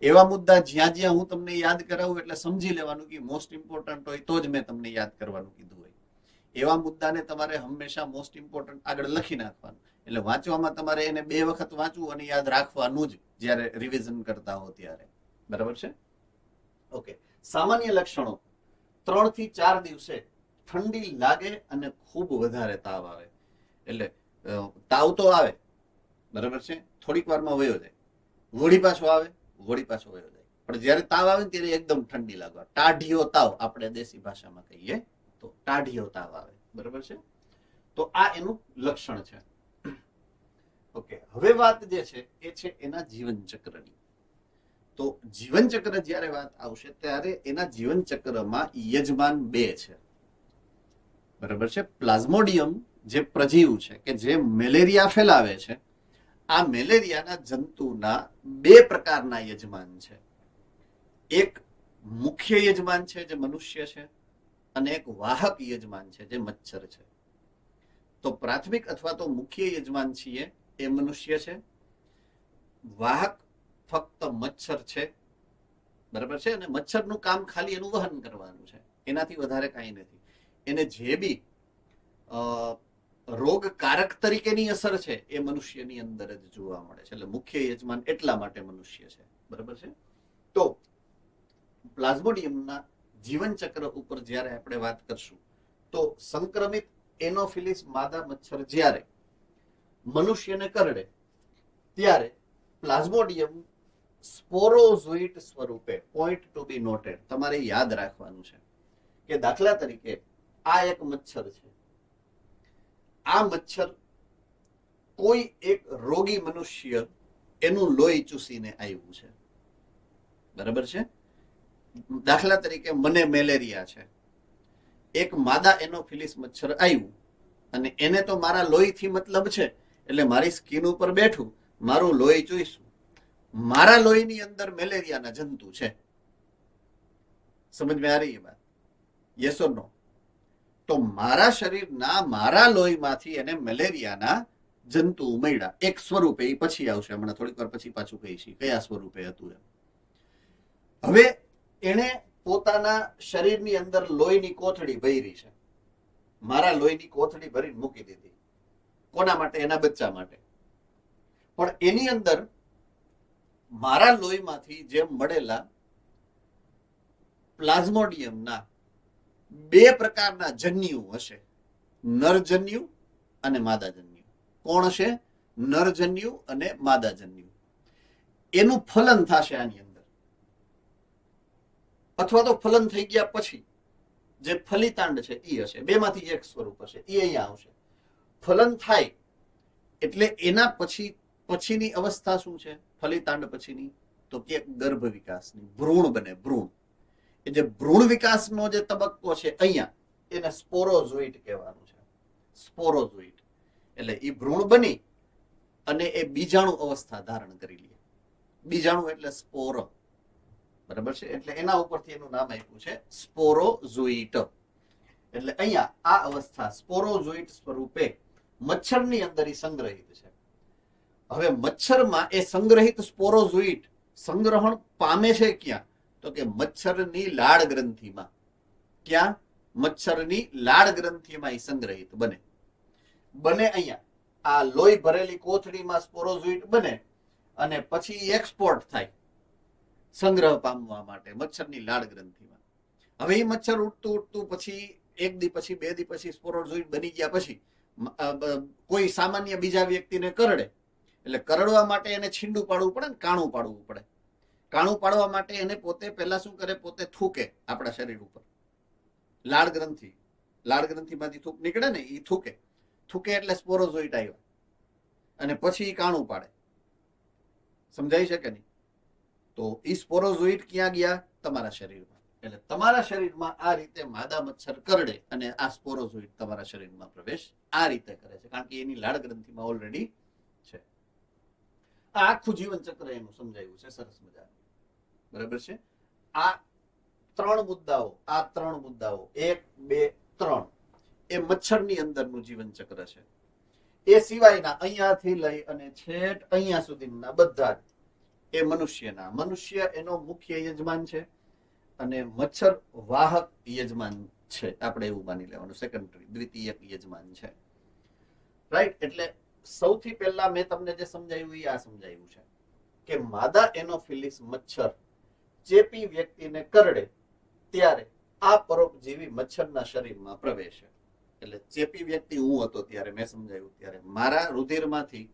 એવા મુદ્દા જ્યાં જ્યાં હું તમને યાદ કરાવું એટલે સમજી લેવાનું કે મોસ્ટ ઇમ્પોર્ટન્ટ હોય તો જ મેં તમને યાદ કરવાનું કીધું હોય. એવા મુદ્દાને તમારે હંમેશા મોસ્ટ ઇમ્પોર્ટન્ટ આગળ લખી નાખવાનું. એટલે વાંચવામાં તમારે એને 2 વખત વાંચવું અને યાદ રાખવાનું જ જ્યારે રિવિઝન કરતા હો ત્યારે. બરાબર છે? ઓકે. સામાન્ય લક્ષણો: 3 થી 4 દિવસે ઠંડી લાગે અને ખૂબ વધારે તાવ આવે. એટલે તાવ તો આવે, બરાબર છે, થોડીક વારમાં વયો જાય, વળી પાછો આવે, વળી પાછો વયો જાય. પણ જ્યારે તાવ આવે ત્યારે એકદમ ઠંડી લાગવા, ટાઢિયો તાવ આપણે દેશી ભાષામાં કહીએ તો ટાઢિયો તાવ આવે. બરાબર છે? તો આ એનું લક્ષણ છે. ઓકે. હવે વાત જે છે એ છે એના જીવન ચક્રની. તો જીવન ચક્ર જ્યારે વાત આવશે ત્યારે એના જીવન ચક્રમાં યજમાન 2 છે. બરાબર છે? પ્લાઝ્મોડિયમ જે પ્રજીવ છે કે જે મેલેરિયા ફેલાવે છે, આ મેલેરિયાના જંતુના 2 પ્રકારના યજમાન છે. એક મુખ્ય યજમાન છે જે મનુષ્ય છે, અને એક વાહક યજમાન છે જે મચ્છર છે. તો પ્રાથમિક અથવા તો મુખ્ય યજમાન છીએ એ મનુષ્ય છે. વાહક ફક્ત મચ્છર છે. બરાબર છે? અને મચ્છરનું કામ ખાલી એનું વહન કરવાનું છે, એનાથી વધારે કાંઈ નથી. એને જે બી રોગકારક તરીકેની અસર છે એ મનુષ્યની અંદર જ જોવા મળે છે. એટલે મુખ્ય યજમાન એટલા માટે મનુષ્ય છે. બરાબર છે? તો પ્લાઝ્મોડિયમના જીવન ચક્ર ઉપર જ્યારે આપણે વાત કરશું તો સંક્રમિત એનોફિલિસ માદા મચ્છર જ્યારે મનુષ્યને કરડે ત્યારે પ્લાઝ્મોડિયમ સ્પોરોઝોઇટ સ્વરૂપે, પોઈન્ટ ટુ બી નોટેડ, તમારે યાદ રાખવાનું છે કે દાખલા તરીકે આ એક મચ્છર છે. આ મચ્છર કોઈ એક રોગી મનુષ્ય એનું લોહી ચૂસીને આવ્યું છે. બરાબર છે? દાખલા તરીકે મને મેલેરિયા છે, એક માદા એનોફિલિસ મચ્છર આવ્યું અને એને તો મારા લોહીથી મતલબ છે, એટલે મારી સ્કિન ઉપર બેઠું, મારું લોહી ચૂસ્યું, મારા લોહીની અંદર મેલેરિયાના જંતુ છે. સમજ મેં આ રહી બાત? યસ ઓર નો? તો મારા શરીરના મારા લોહીમાંથી એને મેલેરિયાના જંતુ મળ્યા એક સ્વરૂપે. એ પછી આવશે, હમણાં થોડીક વાર પછી પાછું કહીશ કયા સ્વરૂપે હતું એમ. હવે એને પોતાના શરીરની અંદર લોહીની કોથળી ભરી છે. મારા લોહીની કોથળી ભરીને મૂકી દીધી. કોના માટે? એના બચ્ચા માટે. પણ એની અંદર મારા લોહીમાંથી જે મળેલા પ્લાઝ્મોડિયમના 2 પ્રકારના જન્યુ હશે, નરજન્યુ અને માદાજન્યુ. કોણ હશે? નરજન્યુ અને માદાજન્યુ. એનું ફલન થશે આની અંદર, અથવા તો ફલન થઈ ગયા પછી જે ફલિતાંડ છે એ હશે. 2 માંથી એક સ્વરૂપ હશે, એ અહીંયા આવશે. ફલન થાય એટલે એના પછીની અવસ્થા શું છે? ફલિતાંડ પછીની તો કે ગર્ભ વિકાસની, ભ્રૂણ બને. ભ્રૂણ એ જે ભ્રૂણ વિકાસનો જે તબક્કો છે અહીંયા, એને સ્પોરોઝોઇટ કહેવાનું છે. સ્પોરોઝોઇટ એટલે એ ભ્રૂણ બની અને એ બીજાણુ અવસ્થા ધારણ કરી લે. બીજાણુ એટલે સ્પોર. બરાબર છે? એટલે એના ઉપરથી એનું નામ આપ્યું છે સ્પોરોઝોઇટ. એટલે અહીંયા આ અવસ્થા સ્પોરોઝોઇટ સ્વરૂપે મચ્છરની અંદર સંગ્રહિત છે. હવે મચ્છરમાં એ સંગ્રહિત સ્પોરોઝોઇટ સંગ્રહણ પામે છે ક્યાં? તો કે મચ્છરની લાળ ગ્રંથિમાં. ક્યાં? મચ્છરની લાળ ગ્રંથિમાં એ સંગ્રહિત બને. અહીંયા આ લોહી ભરેલી કોથળીમાં સ્પોરોઝોઇટ બને અને પછી એક્સપોર્ટ થાય સંગ્રહ પામવા માટે મચ્છરની લાળ ગ્રંથિમાં. હવે એ મચ્છર ઉઠતું પછી 1 દી પછી 2 દી પછી સ્પોરોઝોઇટ બની ગયા પછી કોઈ સામાન્ય બીજા વ્યક્તિને કરડે, એટલે કરડવા માટે એને છીંડું પાડવું પડે ને, કાણું પાડવું પડે. કાણું પાડવા માટે એને પોતે પહેલા શું કરે? પોતે થૂકે આપણા શરીર ઉપર. લાળ ગ્રંથિમાંથી થૂક નીકળે ને, એ થૂકે એટલે સ્પોરોઝોઇટ આવ્યા અને પછી કાણું પાડે. સમજાઈ શકે નહીં? તો એ સ્પોરોઝોઇટ ક્યાં ગયા? તમારા શરીરમાં. એટલે તમારા શરીરમાં આ રીતે માદા મચ્છર કરડે અને આ સ્પોરોઝોઇટ તમારા શરીરમાં પ્રવેશ આ રીતે કરે છે, કારણ કે એની લાળ ગ્રંથિમાં ઓલરેડી છે. આ આખું જીવન ચક્ર એનું સમજાયું છે સરસ મજા. બરાબર છે. આ ત્રણ મુદ્દાઓ 1 2 3 એ મચ્છરની અંદરનું જીવન ચક્ર છે. એ સિવાયના અહીંયાથી લઈ અને છેટ અહીંયા સુધીના બધા જ એ મનુષ્ય એનો મુખ્ય યજમાન છે અને મચ્છર વાહક યજમાન છે. આપણે એવું માની લેવાનું, સેકન્ડરી દ્વિતીયક યજમાન છે. રાઈટ. એટલે સૌથી પહેલા મેં તમને જે સમજાવ્યું એ આ સમજાવ્યું છે કે માદા એનોફિલિસ મચ્છર ચેપી વ્યક્તિને કરડે ત્યારે આ પરોપજીવી મચ્છરના શરીરમાં પ્રવેશે. એટલે ચેપી વ્યક્તિ હું હતો ત્યારે મેં સમજાવ્યું ત્યારે મારા રુધિરમાંથી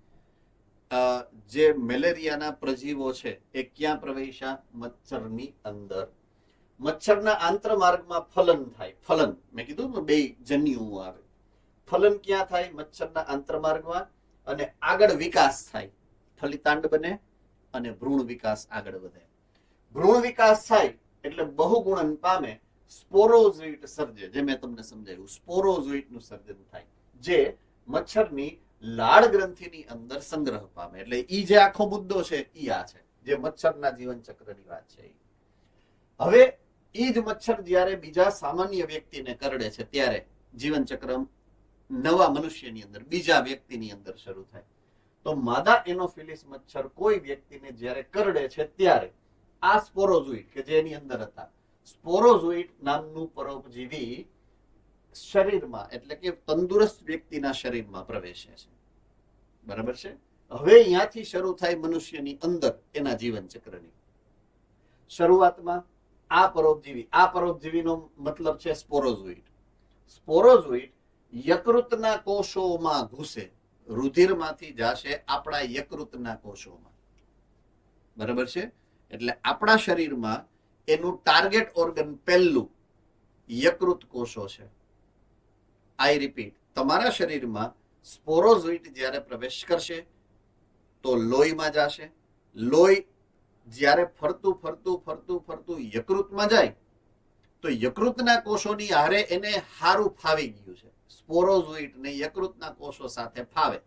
જે મેલેરિયાના પ્રજીવો છે એ ક્યાં પ્રવેશ્યા? મચ્છરની અંદર. મચ્છરના આંતરમાર્ગમાં ફલન થાય. ફલન મેં કીધું ને, બે જન્યુઓ આવે. ફલન ક્યાં થાય? મચ્છરના આંતરમાર્ગમાં. અને આગળ વિકાસ થાય, ફલિતાંડ બને અને ભ્રૂણ વિકાસ આગળ વધે. ભ્રૂણ વિકાસ થાય એટલે બહુગુણન પામે, સ્પોરોઝોઇટ સર્જે. જે મેં તમને સમજાવ્યું, સ્પોરોઝોઇટનું સર્જન થાય જે મચ્છરની લાળ ગ્રંથિની અંદર સંગ્રહ પામે. એટલે ઈ જે આખો મુદ્દો છે ઈ આ છે, જે મચ્છરના જીવન ચક્રની વાત છે. હવે ઈ જ મચ્છર જ્યારે બીજા સામાન્ય વ્યક્તિને કરડે છે ત્યારે જીવન ચક્ર નવા મનુષ્યની અંદર, બીજા વ્યક્તિની અંદર શરૂ થાય. તો માદા એનોફિલિસ મચ્છર કોઈ વ્યક્તિને જ્યારે કરડે છે ત્યારે આ સ્પોરોઝોઇટ કે જે એની અંદર હતા, સ્પોરોઝોઇટ નામનું પરોપજીવી શરીરમાં, એટલે કે તંદુરસ્ત વ્યક્તિના શરીરમાં પ્રવેશે છે. બરાબર છે. હવે અહીંયાથી શરૂ થાય મનુષ્યની અંદર એના જીવન ચક્રની શરૂઆતમાં આ પરોપજીવીનો મતલબ છે સ્પોરોઝોઇટ. સ્પોરોઝોઇટ યકૃતના કોષોમાં ઘૂસે, રુધિરમાંથી જાશે આપણા યકૃતના કોષોમાં. બરાબર છે. એટલે આપણા શરીરમાં એનું ટાર્ગેટ ઓર્ગન પહેલું યકૃત કોષો છે. આઈ રિપીટ, તમારા શરીરમાં સ્પોરોઝોઇટ જ્યારે પ્રવેશ કરશે તો લોહીમાં જશે. લોહી જ્યારે ફરતું યકૃતમાં જાય તો યકૃતના કોષોની હારે એને હારું ફાવી ગયું છે. સ્પોરોઝોઇટ ને યકૃતના કોષો સાથે ફાવે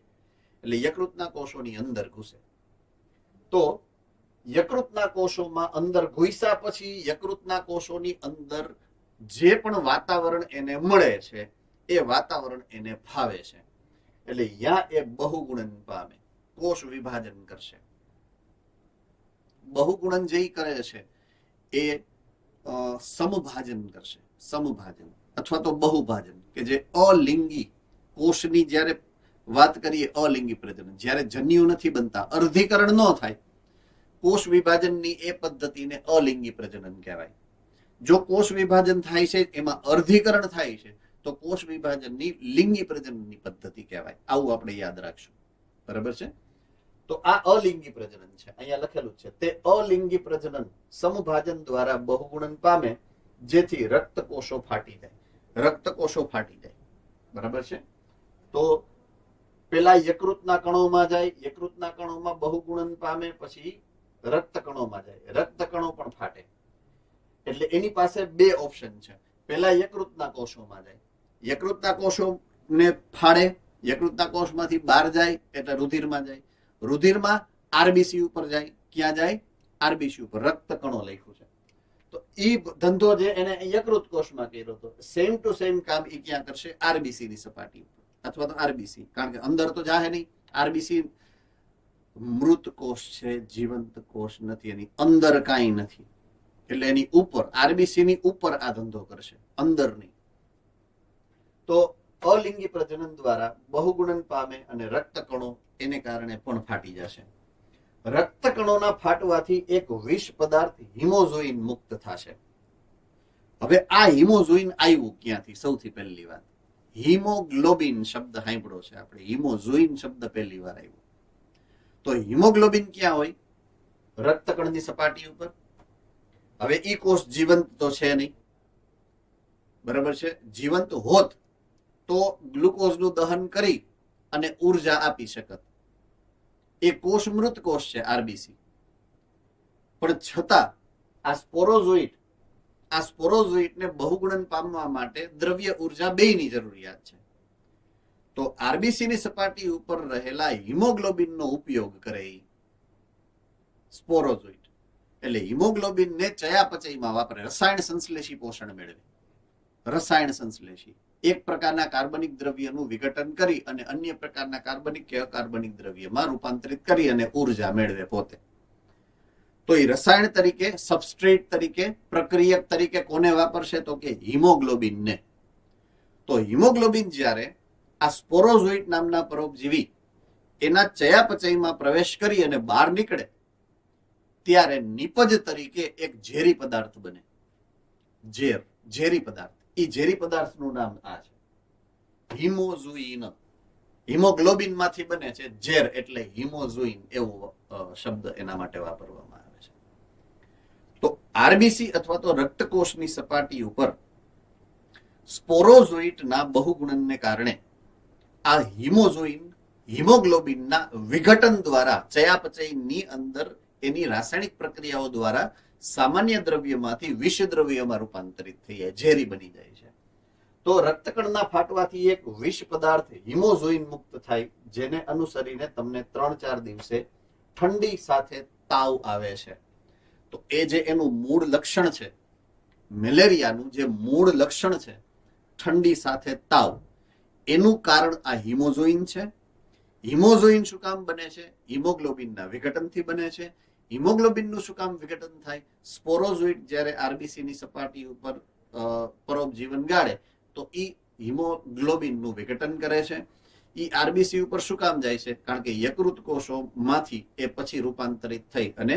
એટલે યકૃતના કોષોની અંદર ઘૂસે. તો યકૃતના કોષોમાં અંદર ઘૂસ્યા પછી યકૃતના કોષોની અંદર જે પણ વાતાવરણ એને મળે છે એ વાતાવરણ એને ફાવે છે. એટલે યા એ બહુગુણન પામે, કોષ વિભાજન કરશે. બહુગુણન જે કરે છે એ સમભાજન કરશે. સમભાજન અથવા તો બહુભાજન, કે જે અલિંગી કોષની જ્યારે વાત કરીએ, અલિંગી પ્રજનન, જ્યારે જન્યુ નથી બનતા, અર્ધીકરણ ન થાય, કોષ વિભાજનની એ પદ્ધતિને અલિંગી પ્રજનન કહેવાય. જો કોષ વિભાજન થાય છે એમાં અર્ધીકરણ થાય છે તો કોષ વિભાજનની લિંગી પ્રજનનની પદ્ધતિ કહેવાય. આવું આપણે યાદ રાખશું. બરાબર છે. તો આ અલિંગી પ્રજનન છે, અહીંયા લખેલું છે. તે અલિંગી પ્રજનન સમભાજન દ્વારા બહુગુણન પામે જેથી રક્તકોષો ફાટી જાય. બરાબર છે. તો પેલા યકૃતના કણોમાં જાય, યકૃતના કણોમાં બહુગુણન પામે, પછી રક્ત કણોમાં જાય, રક્ત કણો પણ ફાટે. એટલે એની પાસે બે ઓપ્શન છે. પેલા યકૃતના કોષોમાં જાય, યકૃતના કોષોને ફાડે, યકૃતના કોષમાંથી બહાર જાય એટલે રુધિરમાં જાય, રુધિરમાં આરબીસી ઉપર જાય. ક્યાં જાય? આરબીસી ઉપર. રક્ત કણો લખ્યું છે. તો ઈ ધંધો જે એને યકૃત કોષમાં કર્યો હતો, સેમ ટુ સેમ કામ ઈ ક્યાં કરશે? આરબીસી ની સપાટી ઉપર, અથવા તો આરબીસી. કારણ કે અંદર તો જાહે નહીં. આરબીસી મૃત કોષ છે, જીવંત કોષ નથી, એની અંદર કાંઈ નથી. એટલે એની ઉપર, આરબીસી ની ઉપર આ ધંધો કરશે, અંદર નહીં. તો અલિંગી પ્રજનન દ્વારા બહુગુણન પામે અને રક્તકણો એને કારણે પણ ફાટી જશે. રક્તકણોના ફાટવાથી એક વિષ પદાર્થ હિમોઝોઇન મુક્ત થશે. હવે આ હિમોઝોઇન આવ્યું ક્યાંથી? સૌથી પહેલી વાત, હિમોગ્લોબિન શબ્દ સાંભળ્યો છે આપણે, હિમોઝોઇન શબ્દ પહેલી વાર આવ્યો. તો હિમોગ્લોબિન ક્યાં હોય? રક્તકણની સપાટી ઉપર. હવે ઈ કોષ જીવંત તો છે નહીં. બરાબર છે. જીવંત હોત તો ગ્લુકોઝનું દહન કરી અને ઉર્જા આપી શકત. એ કોષ મૃત કોષ છે, આરબીસી. પણ છતાં આ સ્પોરોઝોઇટને બહુગુણન પામવા માટે દ્રવ્ય ઉર્જા બેયની જરૂરિયાત છે. તો આરબીસી ની સપાટી ઉપર રહેલા હિમોગ્લોબિનનો ઉપયોગ કરે. સ્પોરોઝોઇટ એટલે હિમોગ્લોબિનને ચયાપચયમાં વાપરે, રસાયણ સંશ્લેષી પોષણ મેળવે. રસાયણ સંશ્લેષી એક પ્રકારના કાર્બનિક દ્રવ્યનું વિઘટન કરી અને અન્ય પ્રકારના કાર્બનિક કે અકાર્બનિક દ્રવ્યમાં રૂપાંતરિત કરી અને ઉર્જા મેળવે પોતે. તો એ રસાયણ તરીકે, સબસ્ટ્રેટ તરીકે, પ્રક્રિયક તરીકે કોને વાપરશે? તો કે હિમોગ્લોબિનને. તો હિમોગ્લોબિન જ્યારે આ સ્પોરોઝોઇટ નામના પરોપજીવી એના ચયાપચયમાં પ્રવેશ કરી અને બહાર નીકળે ત્યારે નિપજ તરીકે એક ઝેરી પદાર્થ બને. ઝેરી પદાર્થ. એ ઝેરી પદાર્થનું નામ આ છે હિમોઝુઇન. હિમોગ્લોબિન માંથી બને છે ઝેર, એટલે હિમોઝુઇન એવો શબ્દ એના માટે વાપરવામાં આવે છે. તો આરબીસી અથવા તો રક્તકોષની સપાટી ઉપર સ્પોરોઝોઇટના બહુગુણનને કારણે આ હિમોગ્લોબિનના વિઘટન દ્વારા ચયાપચયની અંદર એની રાસાયણિક પ્રક્રિયાઓ દ્વારા સામાન્ય દ્રવ્યમાંથી વિષ દ્રવ્યમાં રૂપાંતરિત થઈ જાય, ઝેરી બની જાય છે. તો રક્તકણના ફાટવાથી એક વિષ પદાર્થ હિમોઝોઇન મુક્ત થાય, જેને અનુસરીને તમને 3-4 દિવસે ઠંડી સાથે તાવ આવે છે. તો એ જે એનું મૂળ લક્ષણ છે, મેલેરિયાનું જે મૂળ લક્ષણ છે, ઠંડી સાથે તાવ, એનું કારણ આ હિમોઝોઇન છે. હિમોઝોઇન શું કામ બને છે? હિમોગ્લોબિનના વિઘટનથી બને છે. હિમોગ્લોબિનનું શું કામ વિઘટન થાય? સ્પોરોઝોઇટ જ્યારે આરબીસીની સપાટી ઉપર પરોપજીવન ગાળે તો એ હિમોગ્લોબિનનું વિઘટન કરે છે. એ આરબીસી ઉપર શું કામ જાય છે? કારણ કે યકૃત કોષોમાંથી એ પછી રૂપાંતરિત થઈ અને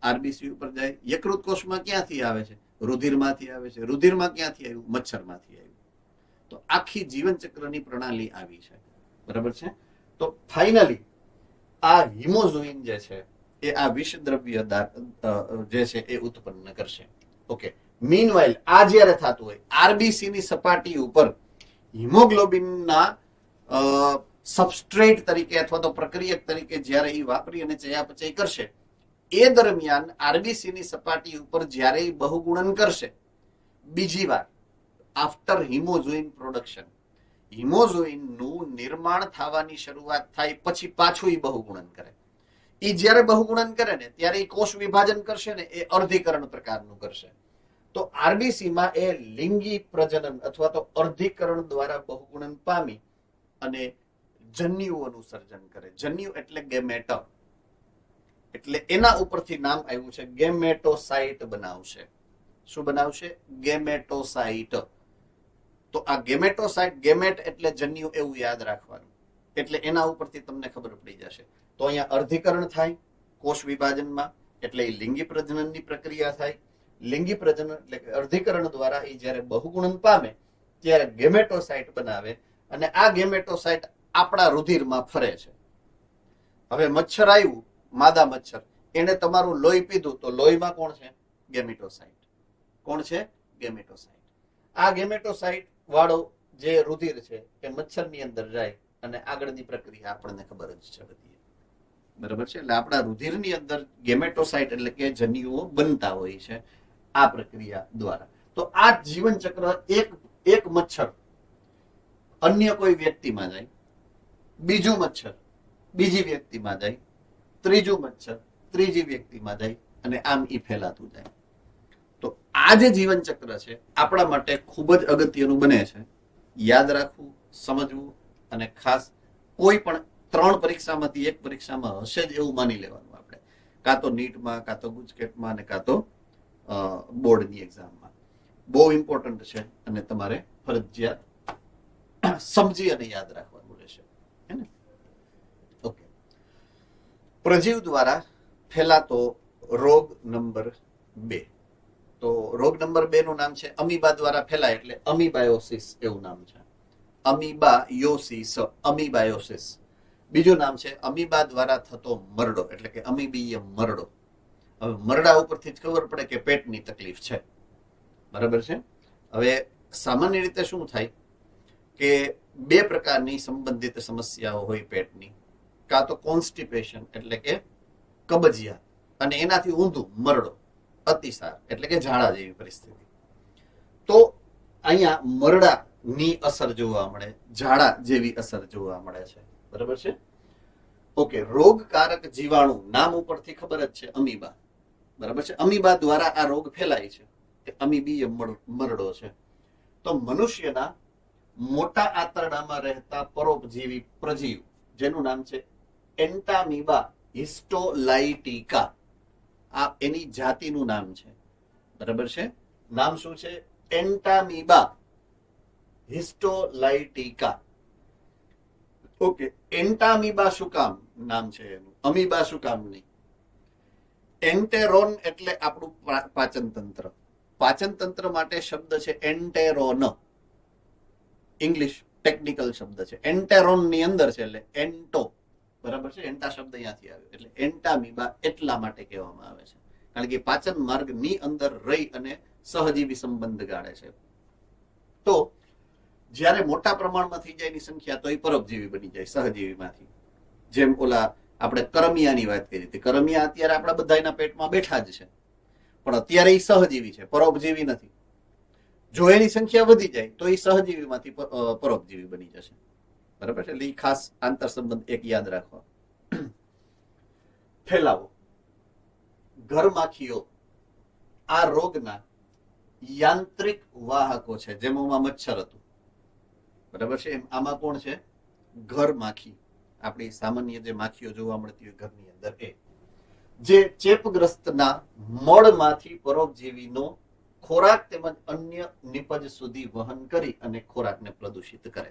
આરબીસી ઉપર જાય. યકૃત કોષમાં ક્યાંથી આવે છે? રુધિરમાંથી આવે છે. રુધિરમાં ક્યાંથી આવ્યું? મચ્છરમાંથી આવ્યું. તો આખી જીવન ચક્રની પ્રણાલી આવી છે. બરાબર છે? તો ફાઇનલી આ હિમોઝોઇન જે છે એ આ વિષ દ્રવ્ય જે છે એ ઉત્પન્ન કરશે. ઓકે, મીનવાઇલ આ જ્યારે થતું હોય, આરબીસી ની સપાટી ઉપર હિમોગ્લોબિનના સબસ્ટ્રેટ તરીકે અથવા તો પ્રક્રિયક તરીકે જ્યારે એ વાપરી અને ચયાપચય કરશે, એ દરમિયાન આરબીસી ની સપાટી ઉપર જ્યારે એ બહુગુણન કરશે, બીજી વાર આફ્ટર હિમોઝોઇન પ્રોડક્શન, હિમોઝોઇનનું નિર્માણ થવાની શરૂઆત થાય પછી પાછું એ બહુગુણન કરે. એ જ્યારે બહુગુણન કરે ને ત્યારે એ કોષ વિભાજન કરશે ને એ અર્ધીકરણ પ્રકારનું કરશે. તો આરબીસીમાં એ લિંગી પ્રજનન અથવા તો અર્ધીકરણ દ્વારા બહુગુણન પામી અને જન્યુઓનું સર્જન કરે. જન્યુ એટલે ગેમેટા, એટલે એના ઉપરથી નામ આવ્યું છે ગેમેટોસાઇટ બનાવશે. શું બનાવશે? ગેમેટોસાઇટ. તો આ ગેમેટોસાઇટ, ગેમેટ એટલે જન્યુ એવું યાદ રાખવાનું, એટલે એના ઉપરથી તમને ખબર પડી જશે. તો અહીંયા અર્ધીકરણ થાય કોષ વિભાજનમાં, એટલે એ લિંગી પ્રજનનની પ્રક્રિયા થાય. લિંગી પ્રજનન એટલે કે અર્ધીકરણ દ્વારા એ જ્યારે બહુગુણન પામે ત્યારે ગેમેટોસાઇટ બનાવે અને આ ગેમેટોસાઇટ આપણા રુધિરમાં ફરે છે. હવે મચ્છર આવ્યું, માદા મચ્છર, એને તમારું લોહી પીધું તો લોહીમાં કોણ છે? ગેમેટોસાઇટ. કોણ છે? ગેમેટોસાઇટ. આ ગેમેટોસાઇટ વાળો જે રુધિર છે એ મચ્છરની અંદર જાય અને આગળની પ્રક્રિયા આપણને ખબર જ છે બધી. બરાબર છે? એટલે આપણા રુધિરની અંદર ગેમેટોસાઇટ એટલે કે જન્યુઓ બનતા હોય છે આ પ્રક્રિયા દ્વારા. તો આ જીવન ચક્ર એક મચ્છર અન્ય કોઈ વ્યક્તિમાં જાય, બીજું મચ્છર બીજી વ્યક્તિમાં જાય, ત્રીજું મચ્છર ત્રીજી વ્યક્તિમાં જાય અને આમ ઈ ફેલાતું જાય. તો આ જે જીવન ચક્ર છે આપણા માટે ખૂબ જ અગત્યનું બને છે. યાદ રાખવું, સમજવું અને ખાસ કોઈ પણ 3 પરીક્ષામાંથી એક પરીક્ષામાં હશે જ એવું માની લેવાનું આપણે, કાં તો નીટમાં, કાં તો ગુજકેટમાં અને કાં તો બોર્ડની એક્ઝામમાં. બહુ ઇમ્પોર્ટન્ટ છે અને તમારે ફરજિયાત સમજી અને યાદ રાખવાનું રહેશે. હે ને? ઓકે. પ્રજીવ દ્વારા ફેલાતો રોગ નંબર 2. તો રોગ નંબર 2 નું નામ છે અમીબા દ્વારા ફેલાય એટલે અમીબાયોસિસ એવું નામ છે. અમીબાયોસિસ, અમીબાયોસિસ. બીજું નામ છે અમીબા દ્વારા થતો મરડો એટલે કે અમીબીય મરડો. હવે મરડા ઉપરથી જ ખબર પડે કે પેટની તકલીફ છે. બરાબર છે? હવે સામાન્ય રીતે શું થાય કે 2 પ્રકારની સંબંધિત સમસ્યાઓ હોય પેટની. કાં તો કોન્સ્ટિપેશન એટલે કે કબજિયાત અને એનાથી ઊંધું મરડો, અતિસાર એટલે કે ઝાડા જેવી પરિસ્થિતિ. તો અહીંયા મરડાની અસર જોવા મળે, ઝાડા જેવી અસર જોવા મળે છે. બરાબર છે? ઓકે, રોગકારક જીવાણુ નામ ઉપરથી ખબર જ છે, અમીબા. બરાબર છે. અમીબા દ્વારા આ રોગ ફેલાય છે. એ અમીબીય મરડો છે. તો મનુષ્યના મોટા આંતરડામાં રહેતા પરોપજીવી પ્રજીવ જેનું નામ છે એન્ટામીબા હિસ્ટોલાઇટિકા, આ એની જાતિનું નામ છે. બરાબર છે. નામ શું છે? એન્ટામીબા હિસ્ટોલાઇટિકા. ઓકે, એન્ટામીબા શું કામ નામ છે એનું, અમીબા શું કામ નહીં? એન્ટેરોન એટલે આપણું પાચન તંત્ર. પાચન તંત્ર માટે શબ્દ છે એન્ટેરોન. ઇંગ્લિશ ટેકનિકલ શબ્દ છે. એન્ટેરોન ની અંદર છે એટલે એન્ટો. બરાબર છે. એન્ટા શબ્દ અહીંયાથી આવ્યો એટલે એન્ટામીબા એટલા માટે કહેવામાં આવે છે કારણ કે પાચન માર્ગ ની અંદર રહી અને સહજીવી સંબંધ ગાળે છે. તો જ્યારે મોટા પ્રમાણમાં થઈ જાય એની સંખ્યા તો એ પરોપજીવી બની જાય સહજીવીમાંથી. જેમ ઓલા આપણે કરમિયાની વાત કરી હતી. કરમિયા અત્યારે આપણા બધાના પેટમાં બેઠા જ છે, પણ અત્યારે એ સહજીવી છે, પરોપજીવી નથી. જો એની સંખ્યા વધી જાય તો એ સહજીવીમાંથી પરોપજીવી બની જશે. બરાબર છે. એટલે એ ખાસ આંતર સંબંધ એક યાદ રાખવા. ફેલાવો. ઘરમાખીઓ આ રોગના યાંત્રિક વાહકો છે. જેમાં મચ્છર હતું. બરાબર છે. આમાં કોણ છે? ઘર માખી. આપણી સામાન્ય જે માખીઓ જોવા મળતી હોય ઘરની અંદર, એ જે ચેપગ્રસ્તના મળમાંથી પરોપજીવીનો ખોરાક તેમજ અન્ય નિપજ સુધી વહન કરી અને ખોરાકને પ્રદૂષિત કરે.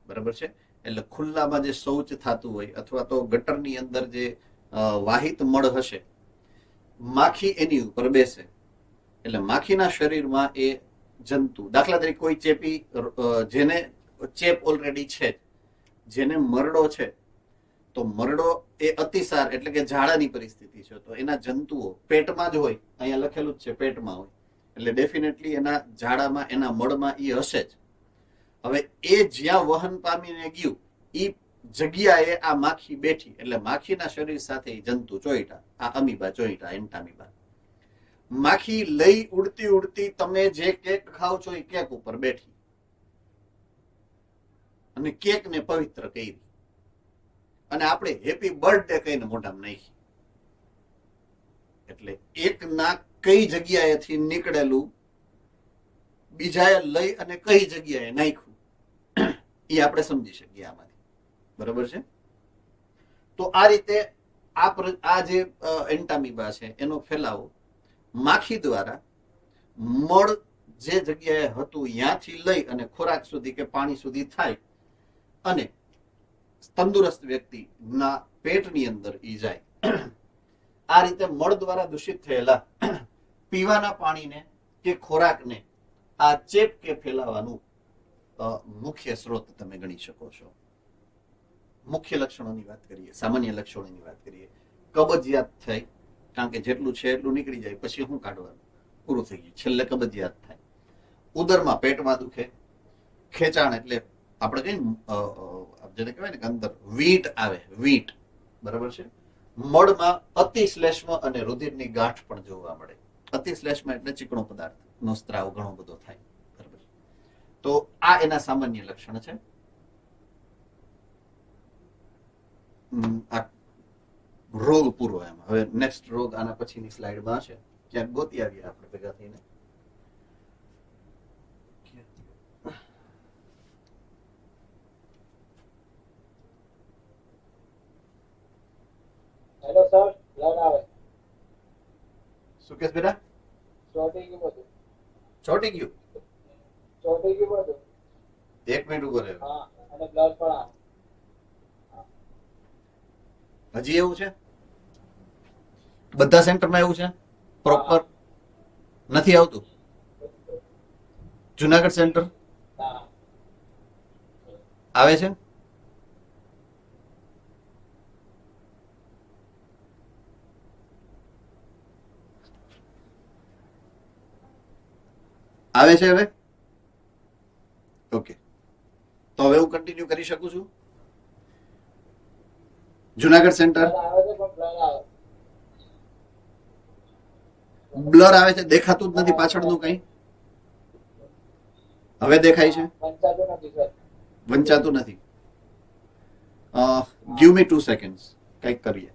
બરાબર છે. એટલે ખુલ્લામાં જે શૌચ થતું હોય અથવા તો ગટરની અંદર જે વાહિત મળ હશે, માખી એની ઉપર બેસે એટલે માખીના શરીરમાં એ જંતુ, દાખલા તરીકે કોઈ ચેપી, જેને ચેપ ઓલરેડી છે, જેને મરડો છે, તો મરડો એ અતિસાર એટલે કે ઝાડાની પરિસ્થિતિ છે, તો એના જંતુઓ પેટમાં જ હોય. અહીંયા લખેલું જ છે પેટમાં હોય એટલે ડેફિનેટલી એના ઝાડામાં એના મળમાં એ હશે જ. હવે એ જ્યાં વહન પામીને ગયું એ જગ્યાએ આ માખી બેઠી એટલે માખીના શરીર સાથે જંતુ ચોઈટા, આ અમીબા ચોઈટા, એન્ટામીબા. માખી લઈ ઉડતી ઉડતી તમે જે કેક ખાવ છો એ કેક ઉપર બેઠી અને કેક ને પવિત્ર કરી અને આપણે હેપી બર્થડે કહીને મોઢામાં નાખી. એટલે એક ના કઈ જગ્યાએથી નીકળેલું બીજાએ લઈ અને કઈ જગ્યાએ નાખ્યું એ આપણે સમજી શકીએ આમાંથી. બરાબર છે. તો આ રીતે આ જે એન્ટામીબા છે એનો ફેલાવો માખી દ્વારા મળ જે જગ્યાએ હતું ત્યાંથી લઈ અને ખોરાક સુધી કે પાણી સુધી થાય અને તંદુરસ્ત વ્યક્તિના પેટની અંદર ઈ જાય. આ રીતે મળ દ્વારા દૂષિત થયેલા પીવાના પાણીને કે ખોરાકને આ ચેપ કે ફેલાવાનું મુખ્ય સ્ત્રોત તમે ગણી શકો છો. મુખ્ય લક્ષણોની વાત કરીએ, સામાન્ય લક્ષણોની વાત કરીએ. કબજિયાત થાય, કારણ કે જેટલું છે એટલું નીકળી જાય, પછી શું કાઢવાનું, પૂરું થઈ ગયું. છેલ્લે કબજિયાત થાય. ઉદરમાં પેટમાં દુખે, ખેંચાણ એટલે આપણે કઈ જેને કહેવાય ને કે અંદર વીટ આવે, વીટ. બરાબર છે. મળમાં અતિશ્લેષ્મ અને રુધિરની ગાંઠ પણ જોવા મળે. અતિશ્લેષ્મ એટલે ચીકણો પદાર્થનો સ્ત્રાવ ઘણો બધો થાય. બરાબર. તો આ એના સામાન્ય લક્ષણ છે. આ રોગ પૂરો એમાં. હવે નેક્સ્ટ રોગ આના પછીની સ્લાઇડમાં છે, ક્યાંક ગોતી આવીએ આપણે ભેગા થઈને. હેલો સર, બ્લડ આવે. શું કેસ બેટા? ચોટી ગયું બધું. ચોટી ગયું? ચોટી ગયું બધું. એક મિનિટ ઉભો રહે. હા, અને બ્લડ પણ આવે. હજી એવું છે? બધા સેન્ટરમાં એવું છે? પ્રોપર નથી આવતું? જુનાગઢ સેન્ટર હા. આવે છે? આવે છે હવે? ઓકે, તો હવે હું કન્ટિન્યુ કરી શકું છું. જુનાગઢ સેન્ટર બ્લડ આવે છે પણ બ્લડ આવે. બ્લર આવે છે, દેખાતું જ નથી પાછળનું કઈ. હવે દેખાય છે? પંચાતું નથી સર. વંચાતું નથી. ગીવ મી 2 સેકન્ડ્સ, કંઈક કરીએ.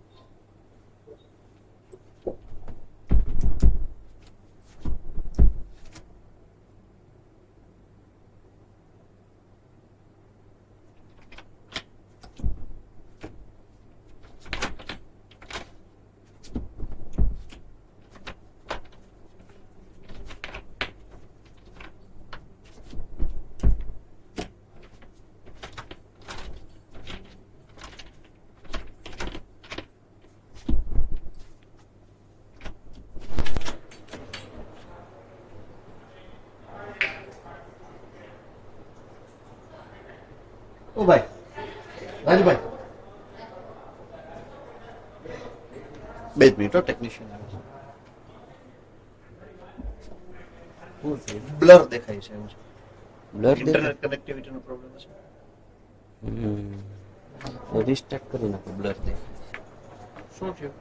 ઓ ભાઈ, રાજભાઈ, 2 મિનિટ, ટેકનિશિયન આવે છે. બ્લર દેખાય છે એવું છે. બ્લર ઇન્ટરનેટ કનેક્ટિવિટીનો પ્રોબ્લેમ છે. રિસ્ટાર્ટ કરી નાખો. બ્લર શું થયું?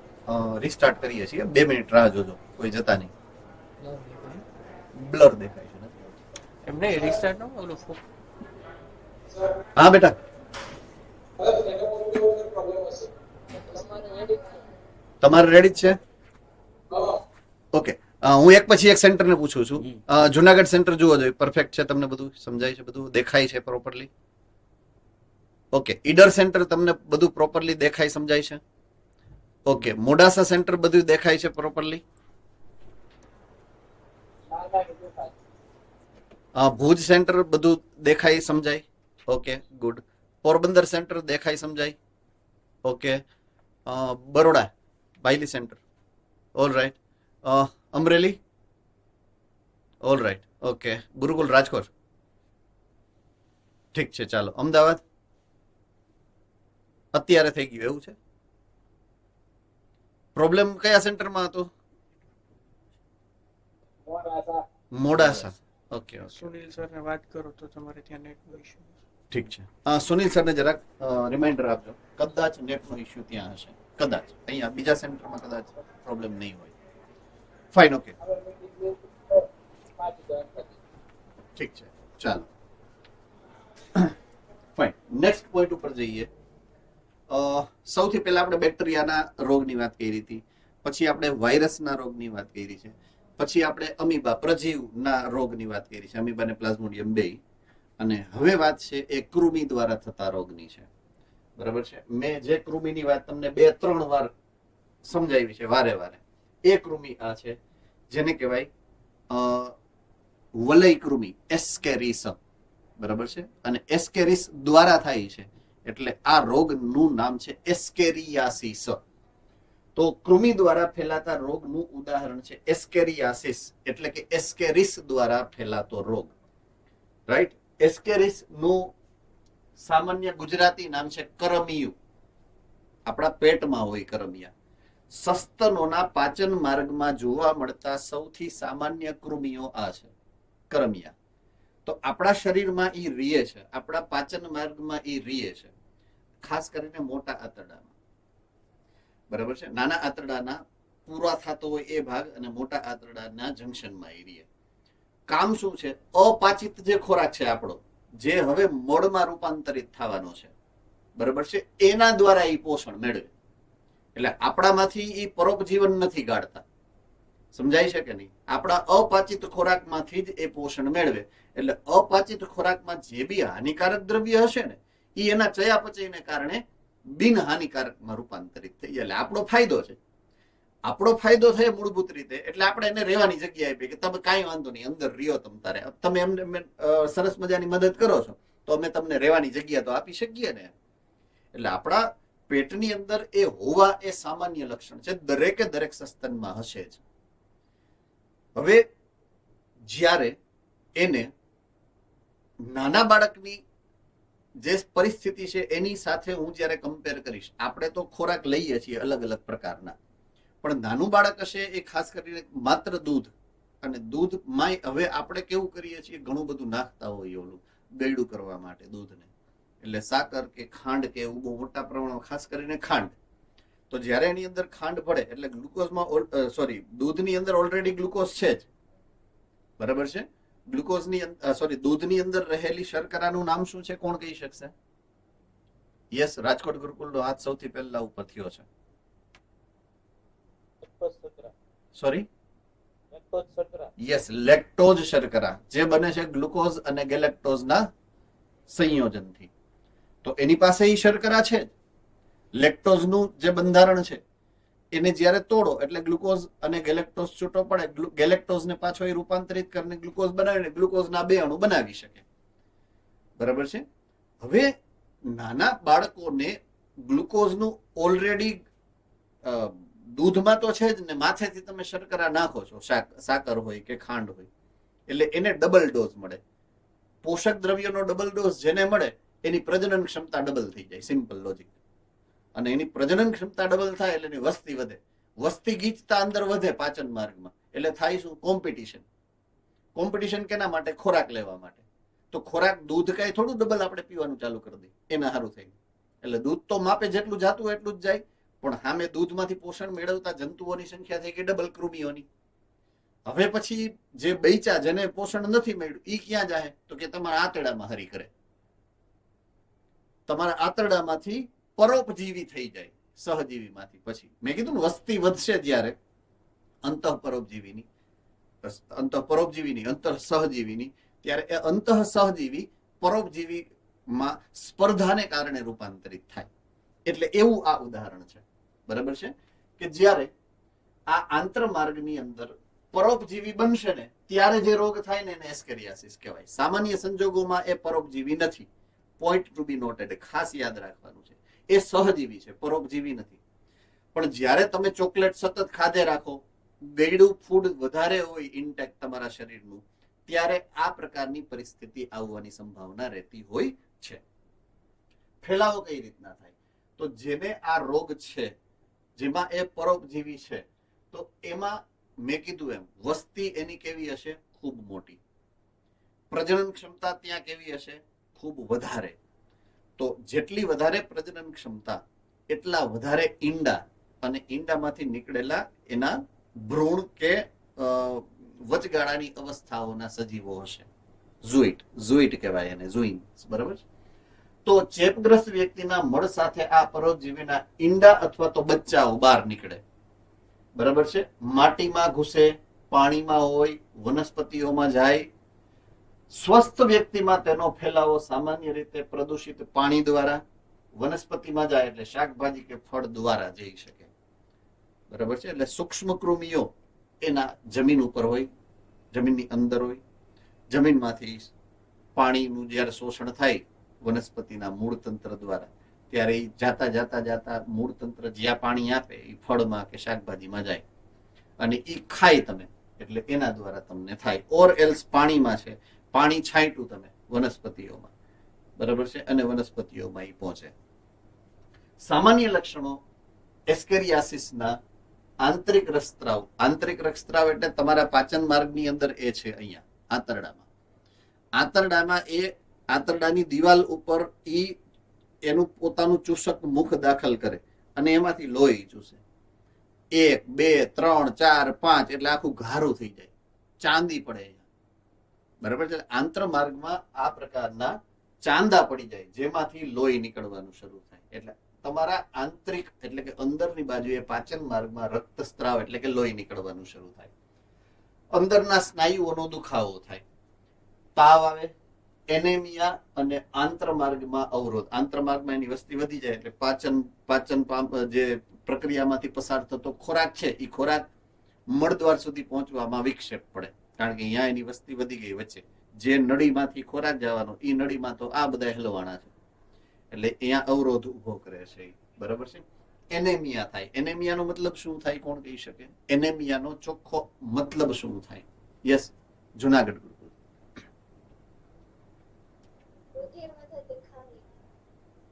રીસ્ટાર્ટ કરીએ છીએ, 2 મિનિટ રાહ જોજો, કોઈ જતા નહીં. બ્લર દેખાય છે. એમ નહીં, રિસ્ટાર્ટ નો ઓલું હા બેટા, તમારે રેડી જ છે? ઓકે, હું એક પછી એક સેન્ટર ને પૂછું છું. જુનાગઢ સેન્ટર જુઓ જોઈએ, પરફેક્ટ છે, તમને બધું સમજાય છે, બધું દેખાય છે પ્રોપરલી? ઓકે, ઈડર સેન્ટર તમને બધું પ્રોપરલી દેખાય, સમજાય છે? ઓકે, મોડાસા સેન્ટર બધું દેખાય છે પ્રોપરલી? ભુજ સેન્ટર બધું દેખાય, સમજાય? Okay, good. પોરબંદર સેન્ટર દેખાય, સમજાય? Okay. Baroda Bhayli centre, all right. Amreli, all right. Okay, Gurukul Rajkot, ઠીક છે, ચાલો. અમદાવાદ અત્યારે થઈ ગયું એવું છે? પ્રોબ્લેમ કયા સેન્ટરમાં હતો? મોડાસા. ઓકે, સુનિલ સર ને વાત કરો તો તમારે ત્યાં નેટનો ઇશ્યુ. ઠીક છે. સુનિલ સરને જરાક રિમાઇન્ડર આપજો, કદાચ નેટનો ઇશ્યુ ત્યાં હશે, કદાચ. અહીંયા બીજા સેન્ટરમાં કદાચ પ્રોબ્લેમ નહીં હોય. ફાઇન, ઓકે, ઠીક છે, ચાલો. ફાઇન, નેક્સ્ટ પોઈન્ટ ઉપર જઈએ. સૌથી પહેલા આપણે બેક્ટેરિયાના રોગની વાત કરી હતી, પછી આપણે વાયરસના રોગની વાત કરી છે, પછી આપણે અમીબા પ્રજીવના રોગની વાત કરી છે, અમીબા અને પ્લાઝ્મોડિયમ બે. અને હવે વાત છે એ કૃમિ દ્વારા થતા રોગની છે. બરાબર છે? મેં જે કૃમિની વાત તમને 2-3 વાર સમજાવી છે વારે વારે, એ કૃમિ આ છે, જેને કહેવાય વલય કૃમિ, એસ્કેરિસ. બરાબર છે? અને એસ્કેરિસ દ્વારા થાય છે, એટલે આ રોગનું નામ છે એસ્કેરિયાસિસ. તો કૃમિ દ્વારા ફેલાતા રોગનું ઉદાહરણ છે એસ્કેરિયાસિસ, એટલે કે એસ્કેરિસ દ્વારા ફેલાતો રોગ. રાઈટ? એસ્કેરિસ નું સામાન્ય ગુજરાતી નામ છે કરમિયું. આપણા પેટમાં હોય કરમિયા. સસ્તનોના પાચન માર્ગમાં જોવા મળતા સૌથી સામાન્ય કૃમિઓ આ છે, કરમિયા. તો આપણા શરીરમાં ઈ રીએ છે, આપણા પાચન માર્ગમાં ઈ રીએ છે, ખાસ કરીને મોટા આંતરડામાં. બરાબર છે? નાના આંતરડાના પૂરા થતો હોય એ ભાગ અને મોટા આંતરડાના જંકશનમાં ઈ રીએ. કામ શું છે? અપાચિત જે ખોરાક છે આપણો, જે હવે મોડમાં રૂપાંતરિત થવાનો છે, બરાબર છે, એના દ્વારા ઈ પોષણ મેળવે. એટલે આપણામાંથી ઈ પરોપજીવન નથી ગાળતા. સમજાય છે કે નહીં? આપણા અપાચિત ખોરાકમાંથી જ એ પોષણ મેળવે. એટલે અપાચિત ખોરાકમાં જે બી હાનિકારક દ્રવ્ય હશે ને, ઈ એના ચયાપચયને કારણે બિન હાનિકારકમાં રૂપાંતરિત થઈ જાય. એટલે આપણો ફાયદો છે. આપણો ફાયદો થાય મૂળભૂત રીતે, એટલે આપણે એને રહેવાની જગ્યા આપીએ કે તમે કાંઈ વાંધો નહીં, અંદર રહ્યો તમ તારે. તમે એમને સરસ મજાની મદદ કરો છો તો અમે તમને રહેવાની જગ્યા તો આપી શકીએ ને. એટલે આપણા પેટની અંદર એ હોવા એ સામાન્ય લક્ષણ છે, દરેકે દરેક સસ્તનમાં હશે જ. હવે જ્યારે એને નાના બાળકની જે પરિસ્થિતિ છે એની સાથે હું જ્યારે કમ્પેર કરીશ, આપણે તો ખોરાક લઈએ છીએ અલગ અલગ પ્રકારના, પણ નાનું બાળક હશે એ ખાસ કરીને માત્ર દૂધ, અને દૂધમાં હવે આપણે કેવું કરીએ છીએ, ઘણું બધું નાખતા હોઈએ ઓલું ગળ્યું કરવા માટે દૂધને, એટલે સાકર કે ખાંડ કે એવું બહુ મોટા પ્રમાણમાં, ખાસ કરીને ખાંડ. તો જ્યારે એની અંદર ખાંડ ભળે એટલે ગ્લુકોઝમાં દૂધની અંદર ઓલરેડી ગ્લુકોઝ છે જ. બરાબર છે? ગ્લુકોઝની દૂધની અંદર રહેલી શર્કરાનું નામ શું છે? કોણ કહી શકશે? યસ, રાજકોટ ગુરુકુળનો હાથ સૌથી પહેલા ઉપર થયો છે. સોરી, યસ, લેક્ટોઝ શર્કરા જે બને છે ગ્લુકોઝ અને ગેલેક્ટોઝના સંયોજનથી. તો એની પાસે એ શર્કરા છે જ. લેક્ટોઝનું જે બંધારણ છે એને જ્યારે તોડો એટલે ગ્લુકોઝ અને ગેલેક્ટોઝ છૂટો પડે. ગેલેક્ટોઝને પાછો એ રૂપાંતરિત કરીને ગ્લુકોઝ બનાવીને ગ્લુકોઝના 2 અણુ બનાવી શકે. બરાબર છે. હવે નાના બાળકોને ગ્લુકોઝનું ઓલરેડી દૂધમાં તો છે જ ને, માથેથી તમે શર્કરા નાખો છો, સાકર હોય કે ખાંડ હોય, એટલે એને ડબલ ડોઝ મળે. પોષક દ્રવ્યોનો ડબલ ડોઝ જેને મળે એની પ્રજનન ક્ષમતા ડબલ થઈ જાય. Simple logic. અને એની પ્રજનન ક્ષમતા ડબલ થાય એટલે એની વસ્તી વધે. વસ્તી ગીચતા અંદર વધે પાચન માર્ગમાં, એટલે થાય શું? કોમ્પિટિશન. કોમ્પિટિશન કેના માટે? ખોરાક લેવા માટે. તો ખોરાક દૂધ કઈ થોડું ડબલ આપણે પીવાનું ચાલુ કરી દઈએ એના સારું થઈ. એટલે દૂધ તો માપે જેટલું જાતું એટલું જ જાય, પણ સામે દૂધમાંથી પોષણ મેળવતા જંતુઓની સંખ્યા થઈ ગઈ ડબલ, કૃમિઓની. હવે પછી જે બૈચા જેને પોષણ નથી મળ્યું એ ક્યાં જાય? તો કે તમારા આંતરડામાં હરી કરે. તમારા આંતરડામાંથી પરોપજીવી થઈ જાય સહજીવીમાંથી. પછી મેં કીધું ને, વસ્તી વધશે જ્યારે અંતઃપરોપજીવીની, અંતઃ સહજીવીની, ત્યારે એ અંતઃ સહજીવી પરોપજીવીમાં સ્પર્ધાને કારણે રૂપાંતરિત થાય. એટલે એવું આ ઉદાહરણ છે. બરાબર છે કે જ્યારે આ આંતરમાર્ગની અંદર પરોપજીવી બનશે ને ત્યારે જે રોગ થાય ને એને એસ્કેરિયાસિસ કહેવાય. સામાન્ય સંજોગોમાં એ પરોપજીવી નથી. પોઈન્ટ ટુ બી નોટેડ, ખાસ યાદ રાખવાનું છે. એ સહજીવી છે, પરોપજીવી નથી. પણ જ્યારે તમે ચોકલેટ સતત ખાધે રાખો, ગળ્યું ફૂડ વધારે હોય ઇન્ટેક તમારા શરીરનું, ત્યારે આ પ્રકારની પરિસ્થિતિ આવવાની સંભાવના રહેતી હોય છે. ફેલાવો કઈ રીતના થાય? તો જેને આ રોગ છે, જેમાં એ પરોપજીવી છે, તો એમાં મેં કીધું એમ વસ્તી એની કેવી હશે? ખૂબ મોટી. પ્રજનન ક્ષમતા ત્યાં કેવી હશે? ખૂબ વધારે. તો જેટલી વધારે પ્રજનન ક્ષમતા એટલા વધારે ઈંડા, અને ઈંડામાંથી નીકળેલા એના ભ્રૂણ કે વચગાળાની અવસ્થાઓના સજીવો હશે. ઝુઇટ કહેવાય એને, ઝુઇન્સ. બરાબર. તો ચેપગ્રસ્ત વ્યક્તિના મળ સાથે આ પરોપજીવીના ઈંડા અથવા તો બચ્ચાઓ બહાર નીકળે. બરાબર છે. માટીમાં ઘૂસે, પાણીમાં હોય, વનસ્પતિઓમાં જાય. સ્વસ્થ વ્યક્તિમાં તેનો ફેલાવો સામાન્ય રીતે પ્રદૂષિત પાણી દ્વારા, વનસ્પતિમાં જાય એટલે શાકભાજી કે ફળ દ્વારા જઈ શકે. બરાબર છે. એટલે સૂક્ષ્મ કૃમિઓ એના જમીન ઉપર હોય, જમીનની અંદર હોય. જમીનમાંથી પાણીનું જ્યારે શોષણ થાય વનસ્પતિના મૂળ તંત્ર દ્વારા, ત્યારે એ જાતા મૂળ તંત્ર જ્યાં પાણી આપે એ ફળમાં કે શાકભાજીમાં જાય અને એ ખાય તમે, એટલે એના દ્વારા તમને થાય. ઓર એલ્સ પાણીમાં છે, પાણી છાંટ્યું તમે વનસ્પતિઓમાં. બરાબર છે. અને વનસ્પતિઓમાં એ પહોંચે. સામાન્ય લક્ષણો એસ્કેરિયાસિસના આંતરિક રક્તસ્રાવ. આંતરિક રક્તસ્રાવ એટલે તમારા પાચન માર્ગની અંદર એ છે અહીંયા આંતરડામાં. આંતરડામાં એ આંતરડાની દિવાલ ઉપર એનું પોતાનું ચૂસક મુખ દાખલ કરે અને એમાંથી લોહી ચૂસે. 1, 2, 3, 4, 5 એટલે આખું ઘારું થઈ જાય, ચાંદી પડે અહીંયા. બરાબર છે. આંતરમાર્ગમાં આ પ્રકારના ચાંદા પડી જાય જેમાંથી લોહી નીકળવાનું શરૂ થાય. એટલે તમારા આંતરિક એટલે કે અંદરની બાજુએ પાચન માર્ગમાં રક્તસ્રાવ એટલે કે લોહી નીકળવાનું શરૂ થાય. અંદરના સ્નાયુઓનો દુખાવો થાય, તાવ આવે, એનેમિયા અને આંતરમાર્ગમાં અવરોધ. આંતરમાર્ગમાં એની વસ્તી વધી જાય એટલે પાચન જે પ્રક્રિયામાંથી પસાર થતો ખોરાક છે એ ખોરાક મળદ્વાર સુધી પહોંચવામાં વિક્ષેપ પડે, કારણ કે અહીંયા એની વસ્તી વધી ગઈ. વચ્ચે જે નળીમાંથી ખોરાક જવાનો એ નળીમાં તો આ બધા હલવાણા છે, એટલે અહીંયા અવરોધ ઉભો કરે છે. બરાબર છે. એનેમિયા થાય. એનેમિયાનો મતલબ શું થાય? કોણ કહી શકે? એનેમિયાનો ચોખ્ખો મતલબ શું થાય? યસ, જુનાગઢ ગુરુકુળ.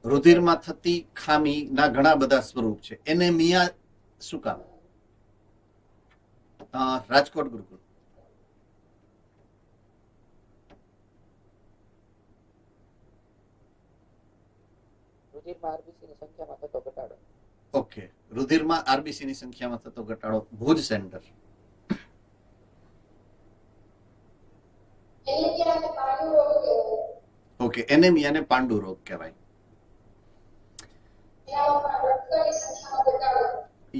રુધિરમાં થતી ખામીના ઘણા બધા સ્વરૂપ છે. એનેમિયા શું કામ? રાજકોટ ગુરુકુળ. ઓકે. રુધિરમાં આરબીસી ની સંખ્યામાં થતો ઘટાડો. ભુજ સેન્ટર. ઓકે. એનેમિયાને પાંડુ રોગ કહેવાય.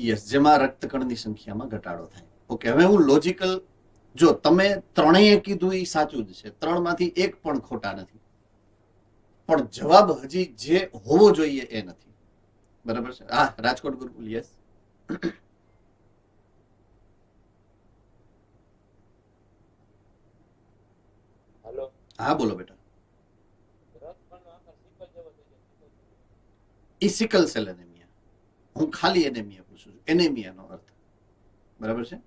યસ, જેમાં રક્તકણની સંખ્યામાં ઘટાડો થાય. ઓકે, હવે હું લોજિકલ, જો તમે ત્રણેય કીધું એ સાચું જ છે, ત્રણમાંથી એક પણ ખોટા નથી, પણ જવાબ હજી જે હોવો જોઈએ એ નથી. બરાબર છે? હા, રાજકોટ ગુરુકુલ. યસ. હેલો. હા, બોલો બેટા. ઈ સિકલ સેલ એનેમિયા. હું ખાલી એનેમિયા પૂછું છું, એનેમિયાનો અર્થ. બરાબર છે?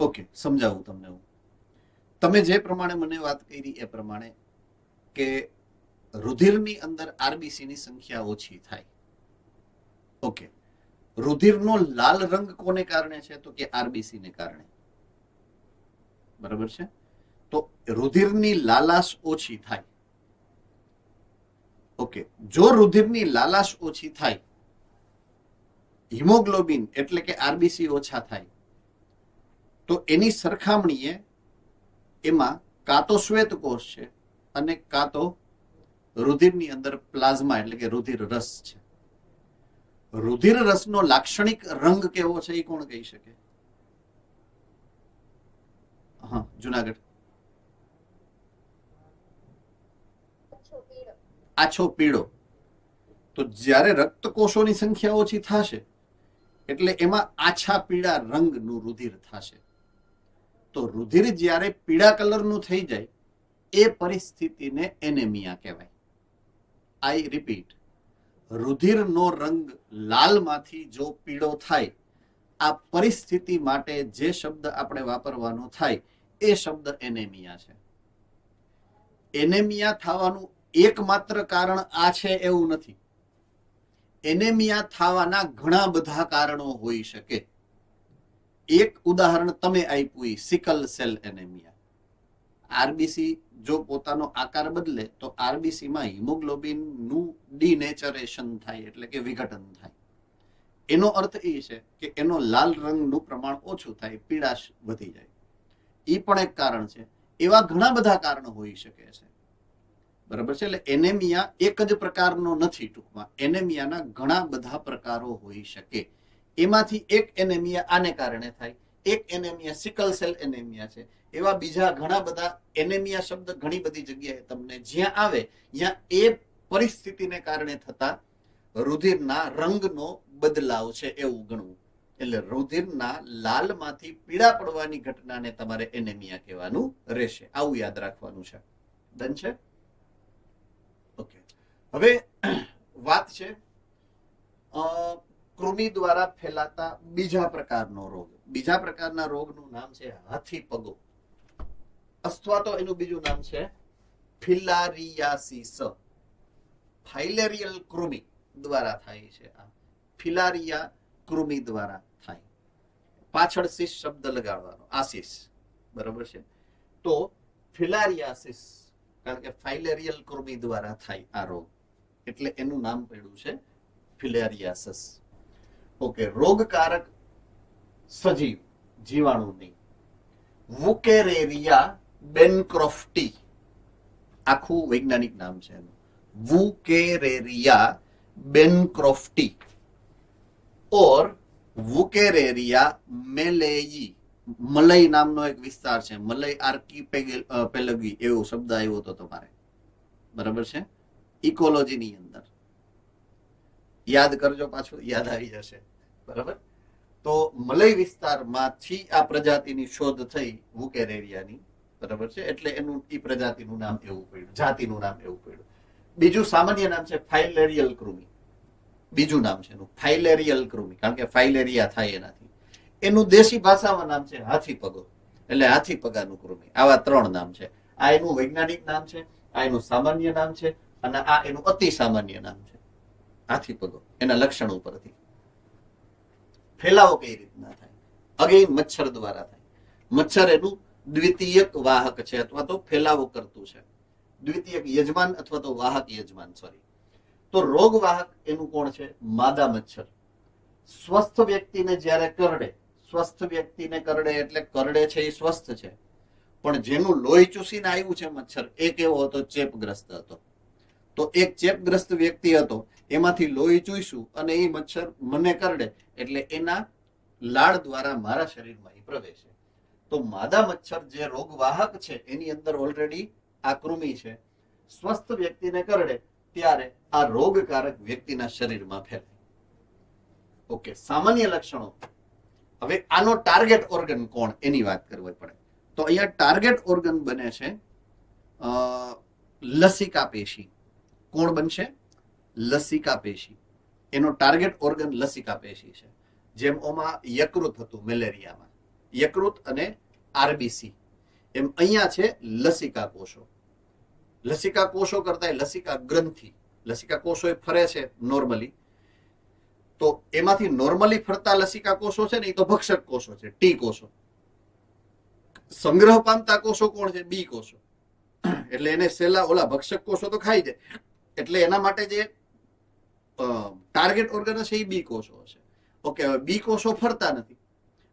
ઓકે, સમજાવું તમને હું. તમે જે પ્રમાણે મને વાત કરી એ પ્રમાણે કે રુધિરની અંદર આરબીસી ની સંખ્યા ઓછી થાય. ઓકે, રુધિરનો લાલ રંગ કોને કારણે છે? તો કે આરબીસી ને કારણે. બરાબર છે? તો રુધિરની લાલાશ ઓછી થાય. ઓકે, જો રુધિરની લાલાશ ઓછી થાય, હિમોગ્લોબિન એટલે કે આરબીસી ઓછા થાય, તો એની સરખામણીએ એમાં કાં તો શ્વેત કોષ છે અને કાં તો રુધિરની અંદર પ્લાઝમા એટલે કે રુધિર રસ છે. રુધિર રસનો લાક્ષણિક રંગ કેવો છે એ કોણ કહી શકે? હા, જુનાગઢ. આછો પીળો. તો જ્યારે રક્તકોષોની સંખ્યા ઓછી થશે એટલે એમાં આછા પીળા રંગનું રુધિર થશે. તો રુધિર જ્યારે પીળા કલરનું થઈ જાય એ પરિસ્થિતિને એનેમિયા કહેવાય. આઈ રિપીટ, રુધિરનો રંગ લાલમાંથી જો પીળો થાય, આ પરિસ્થિતિ માટે જે શબ્દ આપણે વાપરવાનો થાય એ શબ્દ એનેમિયા છે. એનેમિયા થવાનું એકમાત્ર કારણ આ છે એવું નથી. એનેમિયા થવાના ઘણા બધા કારણો હોઈ શકે. એક ઉદાહરણ તમે આપ્યું, સિકલ સેલ એનેમિયા. આરબીસી જો પોતાનો આકાર બદલે તો આરબીસી માં હિમોગ્લોબિન નું ડિનેચરેશન થાય એટલે કે વિઘટન થાય. એનો અર્થ એ છે કે એનો લાલ રંગનું પ્રમાણ ઓછું થાય, પીળાશ વધી જાય. એ પણ એક કારણ છે. એવા ઘણા બધા કારણો હોઈ શકે છે. બરાબર છે? એટલે એનેમિયા એક જ પ્રકારનો નથી. ટૂંકમાં એનેમિયાના ઘણા બધા પ્રકારો હોઈ શકે. એમાંથી એક એનેમિયા આને કારણે થાય, એક એનેમિયા સિકલ સેલ એનેમિયા છે. એવા બીજા ઘણા બધા એનેમિયા શબ્દ ઘણી બધી જગ્યાએ તમને જ્યાં આવે ત્યાં એ પરિસ્થિતિને કારણે થતા રુધિરના રંગનો બદલાવ છે એવું ગણવું. એટલે રુધિરના લાલમાંથી પીળા પડવાની ઘટનાને તમારે એનેમિયા કહેવાનું રહેશે. આવું યાદ રાખવાનું છે. ડન છે? ઓકે, હવે વાત છે કૃમિ દ્વારા ફેલાતા બીજા પ્રકારનો રોગ. બીજા પ્રકારના રોગનું નામ છે હાથી પગો, અથવા તો એનું બીજું નામ છે ફિલારિયાસિસ. ફાઇલેરિયલ કૃમિ દ્વારા થાય છે. આ ફિલારિયા કૃમિ દ્વારા થાય. પાછળ સિસ શબ્દ લગાડવાનો, આસિસ. બરાબર છે? તો ફિલારિયાસિસ, કારણ કે ફાઇલેરિયલ કૃમિ દ્વારા થાય આ રોગ, એટલે એનું નામ પડ્યું છે ફિલારિયાસિસ. ઓકે, રોગકારક સજીવ, જીવાણુની વુકેરેરિયા બેનક્રોફ્ટી, આખું વૈજ્ઞાનિક નામ છે એનું, વુકેરેરિયા બેનક્રોફ્ટી ઓર વુકેરેરિયા મેલેયી. મલય નામનો એક વિસ્તાર છે, મલય આર્કીપેલગી એવો શબ્દ આવ્યો હતો તમારે. બરાબર છે? ઇકોલોજીની અંદર યાદ કરજો, પાછું યાદ આવી જશે. બરાબર? તો મલય વિસ્તારમાંથી આ પ્રજાતિની શોધ થઈ વુકેરેરિયાની. બરાબર છે? એટલે એનું ઈ પ્રજાતિનું નામ એવું પડ્યું, જાતિનું નામ એવું પડ્યું. બીજું સામાન્ય નામ છે ફાઇલેરિયલ કૃમિ. બીજું નામ છે એનું ફાઇલેરિયલ કૃમિ, કારણ કે ફાઇલેરિયા થાય એનાથી. એનું દેશી ભાષામાં નામ છે હાથી પગો, એટલે હાથી પગાનું કૃમિ. આવા 3 નામ છે. આ એનું વૈજ્ઞાનિક નામ છે, આ એનું સામાન્ય નામ છે, અને આ એનું અતિ સામાન્ય નામ છે, હાથી પગો. એના લક્ષણ ઉપરથી ફેલાવો કઈ રીતના થાય? અગેન મચ્છર દ્વારા થાય. મચ્છર એનું દ્વિતીયક વાહક છે, અથવા તો ફેલાવો કરતું છે. દ્વિતીયક યજમાન અથવા તો વાહક યજમાન, સોરી. તો રોગ વાહક એનું કોણ છે? માદા મચ્છર. સ્વસ્થ વ્યક્તિને જ્યારે કરડે, સ્વસ્થ વ્યક્તિને કરડે એટલે કરડે છે એ સ્વસ્થ છે, પણ જેનું લોહી ચૂસીને આવ્યું છે મચ્છર, એ કેવો હતો? ચેપગ્રસ્ત હતો. તો એક ચેપગ્રસ્ત વ્યક્તિ હતો, એમાંથી લોહી ચૂસ્યું અને એ મચ્છર મને કરડે એટલે એના લાળ દ્વારા મારા શરીરમાં એ પ્રવેશે. તો માદા મચ્છર જે રોગવાહક છે એની અંદર ઓલરેડી આ કૃમિ છે. સ્વસ્થ વ્યક્તિને કરડે ત્યારે આ રોગકારક વ્યક્તિના શરીરમાં ફેલાય. ઓકે, સામાન્ય લક્ષણો. હવે આનો ટાર્ગેટ ઓર્ગન કોણ એની વાત કરવી પડે. તો અહીંયા ટાર્ગેટ ઓર્ગન બને છે લસિકા પેશી. કોણ બનશે? લસિકા પેશી. એનો ટાર્ગેટ ઓર્ગન લસિકા પેશી છે. જેમ ઓમાં યકૃત હતું મેલેરિયામાં, યકૃત અને આરબીસી, એમ અહીંયા છે લસિકા કોષો. લસિકા કોષો કરતા લસિકા ગ્રંથિ, લસિકા કોષો એ ફરે છે નોર્મલી. તો એમાંથી નોર્મલી ફરતા લસિકા કોષો છે ને એ તો ભક્ષક કોષો છે, ટી કોષો. સંગ્રહ પામતા કોષો કોણ છે? બી કોષો. એટલે એને સેલા ઓલા ભક્ષક કોષો તો ખાઈ જાય, એટલે એના માટે જે ટાર્ગેટ ઓર્ગન હશે એ બી કોષો હશે. ઓકે, હવે બી કોષો ફરતા નથી.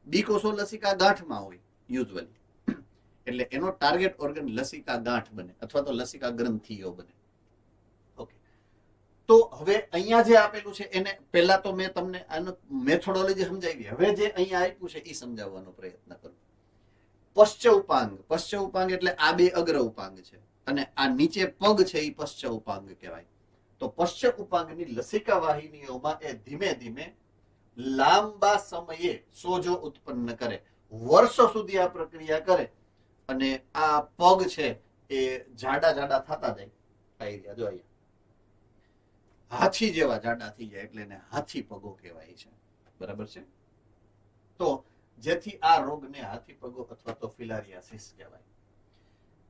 બી કોષો લસિકા ગાંઠમાં હોય યુઝ્યુઅલી, એટલે એનો ટાર્ગેટ ઓર્ગન લસિકા ગાંઠ બને અથવા તો લસિકા ગ્રંથિઓ બને. ઓકે, તો હવે અહીંયા જે આપેલું છે એને પહેલા તો મેં તમને આનો મેથોડોલોજી સમજાવી. હવે જે અહીંયા આપ્યું છે એ સમજાવવાનો પ્રયત્ન કરું. પશ્ચ ઉપાંગ. પશ્ચ ઉપાંગ એટલે આ બે અગ્ર ઉપાંગ છે અને આ નીચે પગ છે એ પશ્ચ ઉપાંગ કહેવાય. તો પશ્ચ ઉપાંગની લસિકા વાહિનીઓમાં એ ધીમે ધીમે લાંબા સમયે સોજો ઉત્પન્ન કરે, વર્ષો સુધી આ પ્રક્રિયા કરે અને આ પગ છે એ જાડા જાડા થતા જાય. આવી રહ્યા જો અહીંયા હાથી જેવા જાડા થઈ જાય એટલે એને હાથી પગો કહેવાય છે. બરાબર છે? તો જેથી આ રોગને હાથી પગો અથવા તો ફિલારિયાસિસ કહેવાય.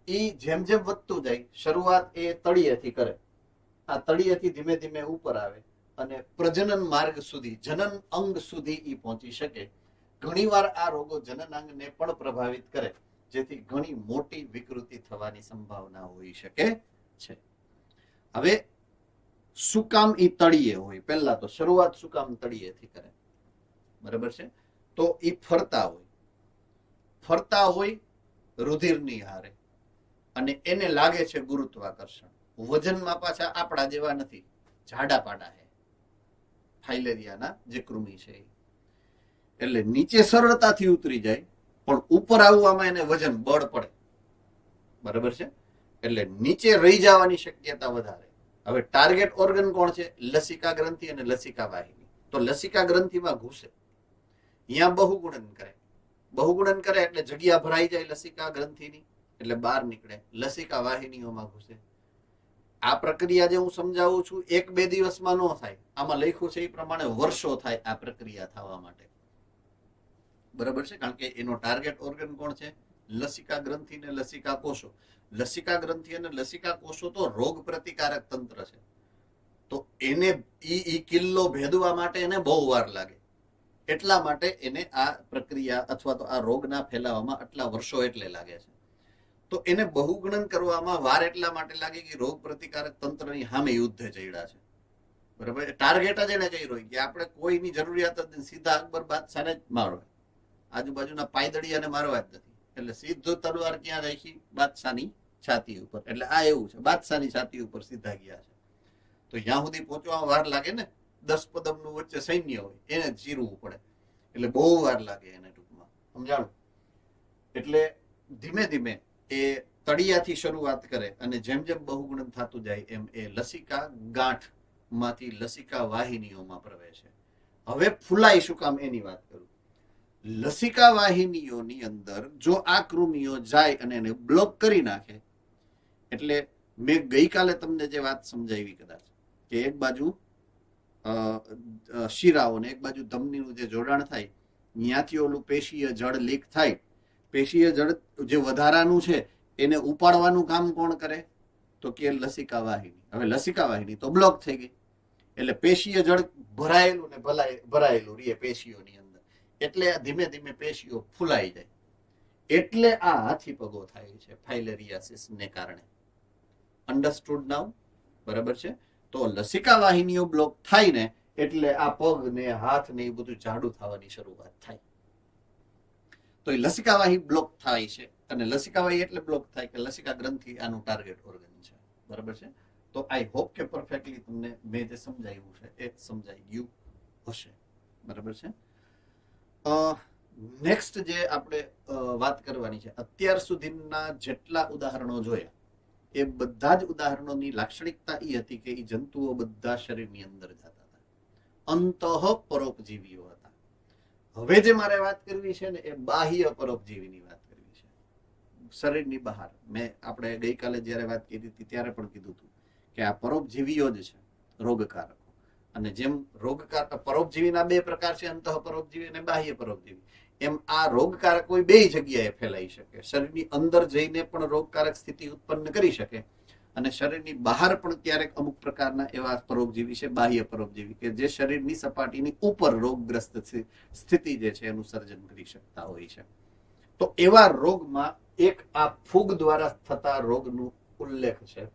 એ જેમ જેમ વધતું જાય, શરૂઆત એ તળિયેથી કરે, આ તળિયેથી ધીમે ધીમે ઉપર આવે અને પ્રજનન માર્ગ સુધી, જનન અંગ સુધી એ પહોંચી શકે. ઘણીવાર આ રોગો જનન અંગને પણ પ્રભાવિત કરે, જેથી ઘણી મોટી વિકૃતિ થવાની સંભાવના હોઈ શકે છે. હવે શું કામ એ તળિયે હોય? પહેલા તો શરૂઆત શું કામ તળિયેથી કરે? બરાબર છે? તો એ ફરતા હોય રુધિરની હારે અને એને લાગે છે ગુરુત્વાકર્ષણ. વજનમાં પાછા આપણા જેવા નથી, જાડા પાડા છે ફાઇલેરિયાના જે કૃમિ છે. એટલે નીચે સરળતાથી ઉતરી જાય પણ ઉપર આવવામાં એને વજન બળ પડે. બરાબર છે? એટલે નીચે રહી જવાની શક્યતા વધારે. હવે ટાર્ગેટ ઓર્ગન કોણ છે? લસિકા ગ્રંથિ અને લસિકા વાહિની. તો લસિકા ગ્રંથિમાં ઘૂસે, અહીંયા બહુગુણન કરે. બહુગુણન કરે એટલે જગ્યા ભરાઈ જાય લસિકા ગ્રંથિની, એટલે બહાર નીકળે, લસિકા વાહિનીઓમાં ઘૂસે. આ પ્રક્રિયા જે હું સમજાવું છું 1-2 દિવસમાં ન થાય. આમાં લખ્યું છે એ પ્રમાણે વર્ષો થાય આ પ્રક્રિયા થવા માટે. બરાબર છે? કારણ કે એનો ટાર્ગેટ ઓર્ગન કોણ છે? લસિકા ગ્રંથિ ને લસિકા કોષો. લસિકા ગ્રંથિ અને લસિકા કોષો તો રોગ પ્રતિકારક તંત્ર છે. તો એને ઈ કિલ્લો ભેદવા માટે એને બહુ વાર લાગે. એટલા માટે એને આ પ્રક્રિયા અથવા તો આ રોગના ફેલાવામાં આટલા વર્ષો એટલે લાગે છે. તો એને બહુગણન કરવામાં વાર એટલા માટે લાગે કે રોગ પ્રતિકારક તંત્રની સામે યુદ્ધ ચડ્યા છે. બરાબર? ટાર્ગેટ જ એને કહી રહ્યું કે આપણે કોઈની જરૂરિયાત જ નથી, સીધા અકબર બાદશાહને જ મારો, આજુબાજુના પાયદળિયાને મારવા જ નથી. એટલે સીધો તલવાર ક્યાં રાખી? બાદશાહની છાતી ઉપર. એટલે આ એવું છે, બાદશાહની છાતી ઉપર સીધા ગયા છે. તો ત્યાં સુધી પહોંચવામાં વાર લાગે ને. 10 પદમનું વચ્ચે સૈન્ય હોય, એને ચીરવું પડે, એટલે બહુ વાર લાગે એને. ટૂંકમાં સમજાણું? એટલે ધીમે ધીમે એ તળિયાથી શરૂઆત કરે અને જેમ જેમ બહુગુણન થતું જાય એમ એ લસિકા ગાંઠમાંથી લસિકા વાહિનીઓમાં પ્રવેશે. હવે ફૂલાય શું કામ એની વાત કરું. લસિકા વાહિનીઓની અંદર જો આ કૃમિઓ જાય અને એને બ્લોક કરી નાખે, એટલે મેં ગઈકાલે તમને જે વાત સમજાવી કદાચ કે એક બાજુ શિરાઓ ને એક બાજુ ધમનીનું જે જોડાણ થાય, ત્યાંથી ઓલું પેશીય જળ લીક થાય. પેશીય જળ જે વધારાનું છે એને ઉપાડવાનું કામ કોણ કરે? તો કે લસિકા વાહિની. હવે લસિકા વાહિની તો બ્લોક થઈ ગઈ, એટલે પેશીય જળ ભરાયેલું ને ભરાયેલું રહે પેશીઓની અંદર, એટલે ધીમે ધીમે પેશીઓ ફૂલાઈ જાય. એટલે આ હાથી પગો થાય છે ફાઇલેરિયાસિસ ને કારણે. અન્ડરસ્ટુડ નાઉ? બરાબર છે? તો લસિકા વાહિનીઓ બ્લોક થાય ને એટલે આ પગ ને હાથ ને એ બધું જાડું થવાની શરૂઆત થાય. તો એ લસિકા વાહી બ્લોક થાય છે અને લસિકા વાહી એટલે બ્લોક થાય કે લસિકા ગ્રંથિ આનું ટાર્ગેટ ઓર્ગન છે. બરાબર છે? તો આઈ હોપ કે પરફેક્ટલી તમને મેં જે સમજાવ્યું છે એ સમજાઈ ગયું હશે. બરાબર છે. નેક્સ્ટ જે આપણે વાત કરવાની છે, અત્યાર સુધીના જેટલા ઉદાહરણો જોયા એ બધા જ ઉદાહરણોની લાક્ષણિકતા એ હતી કે એ જંતુઓ બધા શરીરની અંદર જતા હતા, અંતઃ પરોપજીવીઓ હતા. હવે જે મારે વાત કરવી છે ને એ બાહ્ય પરોપજીવીની વાત કરવી છે, શરીરની બહાર. મેં આપણે ગઈકાલે જ્યારે વાત કરી હતી ત્યારે પણ કીધું હતું કે આ પરોપજીવીઓ જ છે રોગકારકો. અને જેમ પરોપજીવીના બે પ્રકાર છે, અંતઃ પરોપજીવી અને બાહ્ય પરોપજીવી, એમ આ રોગકારક કોઈ બે જગ્યાએ ફેલાઈ શકે. શરીરની અંદર જઈને પણ રોગકારક સ્થિતિ ઉત્પન્ન કરી શકે અને શરીરની બહાર પણ ક્યારેક અમુક પ્રકારના એવા પરોપજીવી છે બાહ્ય પરોપજીવી કે જે શરીરની સપાટીની ઉપર રોગગ્રસ્ત સ્થિતિ જે છે એનું સર્જન કરી શકતા હોય છે. તો એવા રોગમાં એક આ ફૂગ દ્વારા થતા રોગનું ઉલ્લેખ છે,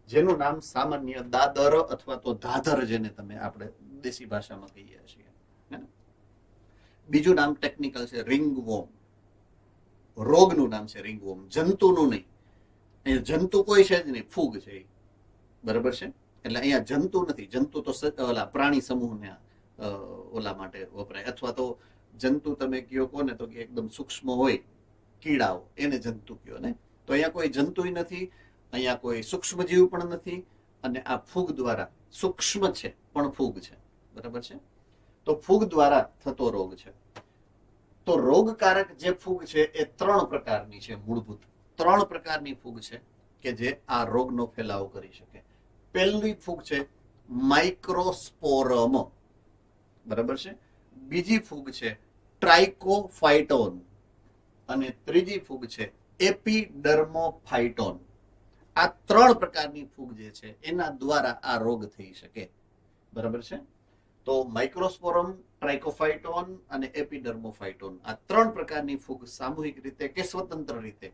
જેનું નામ સામાન્ય દાદર અથવા તો ધાધર, જેને તમે આપણે દેશી ભાષામાં કહીએ છીએ. બીજું નામ ટેકનિકલ છે રિંગવોર્મ. રોગનું નામ છે રિંગવોર્મ, જંતુનું નહીં. અહીંયા જંતુ કોઈ છે જ નહીં, ફૂગ છે. બરાબર છે. એટલે અહીંયા જંતુ નથી. જંતુ તો ઓલા પ્રાણી સમૂહને ઓલા માટે વપરાય, અથવા તો જંતુ તમે કયો કોને તો કે એકદમ સૂક્ષ્મ હોય, કીડાઓ, એને જંતુ કયો ને. તો અહીંયા કોઈ જંતુય નથી, અહીંયા કોઈ સૂક્ષ્મ જીવ પણ નથી, અને આ ફૂગ દ્વારા સૂક્ષ્મ છે પણ ફૂગ છે. બરાબર છે. તો ફૂગ દ્વારા થતો રોગ છે. તો રોગકારક જે ફૂગ છે એ 3 પ્રકારની છે, મૂળભૂત 3 પ્રકારની ફૂગ છે કે જે આ રોગનો ફેલાવો કરી શકે. પહેલી ફૂગ છે માઇક્રોસ્પોરમ. બરાબર છે. બીજી ફૂગ છે ટ્રાઇકોફાઇટોન અને ત્રીજી ફૂગ છે એપિડર્મોફાઇટોન. આ 3 પ્રકારની ફૂગ જે છે એના દ્વારા આ રોગ થઈ શકે. બરાબર છે. તો માઇક્રોસ્પોરમ, ટ્રાઇકોફાઇટોન અને એપિડર્મોફાઇટોન, આ 3 પ્રકારની ફૂગ સામૂહિક રીતે કે સ્વતંત્ર રીતે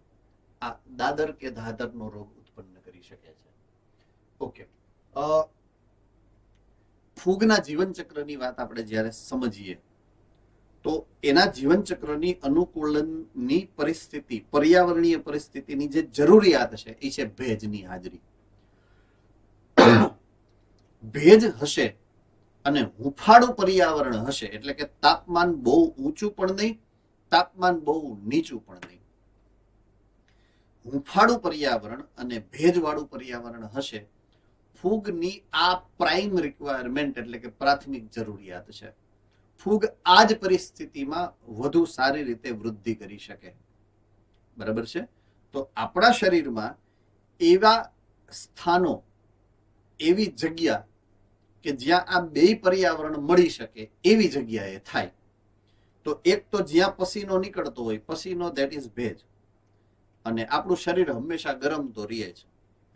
આ દાદર કે ધાધરનો રોગ ઉત્પન્ન કરી શકે છે. ઓકે. ફૂગના જીવનચક્રની વાત આપણે જ્યારે સમજીએ તો એના જીવનચક્રની અનુકૂલનની પરિસ્થિતિ, પર્યાવરણીય પરિસ્થિતિની જે જરૂરિયાત છે એ છે ભેજની હાજરી. ભેજ હશે અને હુંફાળું પર્યાવરણ હશે, એટલે કે તાપમાન બહુ ઊંચું પણ નહીં, તાપમાન બહુ નીચું પણ નહીં, હુંફાળું પર્યાવરણ અને ભેજવાળું પર્યાવરણ હશે, ફૂગની આ પ્રાઇમ રિક્વાયરમેન્ટ એટલે કે પ્રાથમિક જરૂરિયાત છે. ફૂગ આ જ પરિસ્થિતિમાં વધુ સારી રીતે વૃદ્ધિ કરી શકે. બરાબર છે. તો આપણા શરીરમાં એવા સ્થાનો, એવી જગ્યા કે જ્યાં આ બે પર્યાવરણ મળી શકે એવી જગ્યાએ થાય. તો એક તો જ્યાં પસીનો નીકળતો હોય, પસીનો ધેટ ઇઝ ભેજ, અને આપણું શરીર હંમેશા ગરમ તો રહે છે,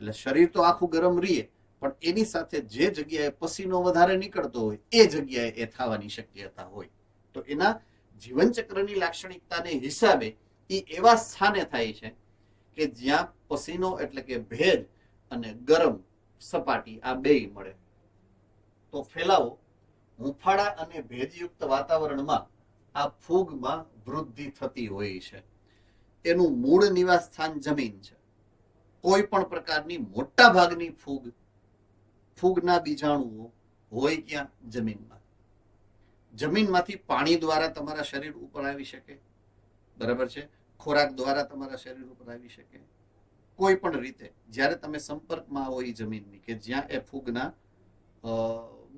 એટલે શરીર તો આખું ગરમ રહે, પણ એની સાથે જે જગ્યાએ પસીનો વધારે નીકળતો હોય એ જગ્યાએ એ થવાની શક્યતા હોય. તો એના જીવનચક્રની લાક્ષણિકતાને હિસાબે એ એવા સ્થાને થાય છે કે જ્યાં પસીનો એટલે કે ભેજ અને ગરમ સપાટી આ બેય મળે. તો ફેલાવો હુંફાળા અને ભેજયુક્ત વાતાવરણમાં આ ફૂગમાં વૃદ્ધિ થતી હોય છે. એનું મૂળ નિવાસ સ્થાન જમીન છે. કોઈ પણ પ્રકારની મોટા ભાગની ફૂગના બીજાણુઓ હોય ક્યાં? જમીનમાં. જમીનમાંથી પાણી દ્વારા તમારા શરીર ઉપર આવી શકે. બરાબર છે. ખોરાક દ્વારા તમારા શરીર ઉપર આવી શકે. કોઈ પણ રીતે જ્યારે તમે સંપર્કમાં આવો એ જમીનની કે જ્યાં એ ફૂગના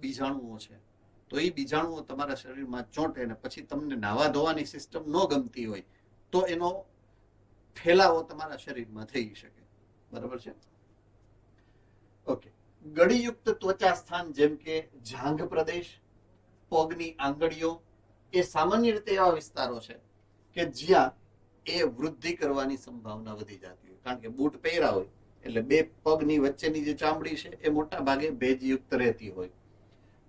બીજાણુઓ છે, તો એ બીજાણુઓ તમારા શરીરમાં ચોંટે ને પછી તમને નાવા ધોવાની સિસ્ટમ ન ગમતી હોય તો એનો ફેલાવો તમારા શરીરમાં થઈ શકે. બરાબર છે. ઓકે. ગળીયુક્ત ત્વચા સ્થાન જેમ કે જાંઘ પ્રદેશ, પગની આંગળીઓ, એ સામાન્ય રીતે એવા વિસ્તારો છે કે જ્યાં એ વૃદ્ધિ કરવાની સંભાવના વધી જતી હોય, કારણ કે બૂટ પહેર્યા હોય એટલે બે પગની વચ્ચેની જે ચામડી છે એ મોટા ભાગે ભેજયુક્ત રહેતી હોય.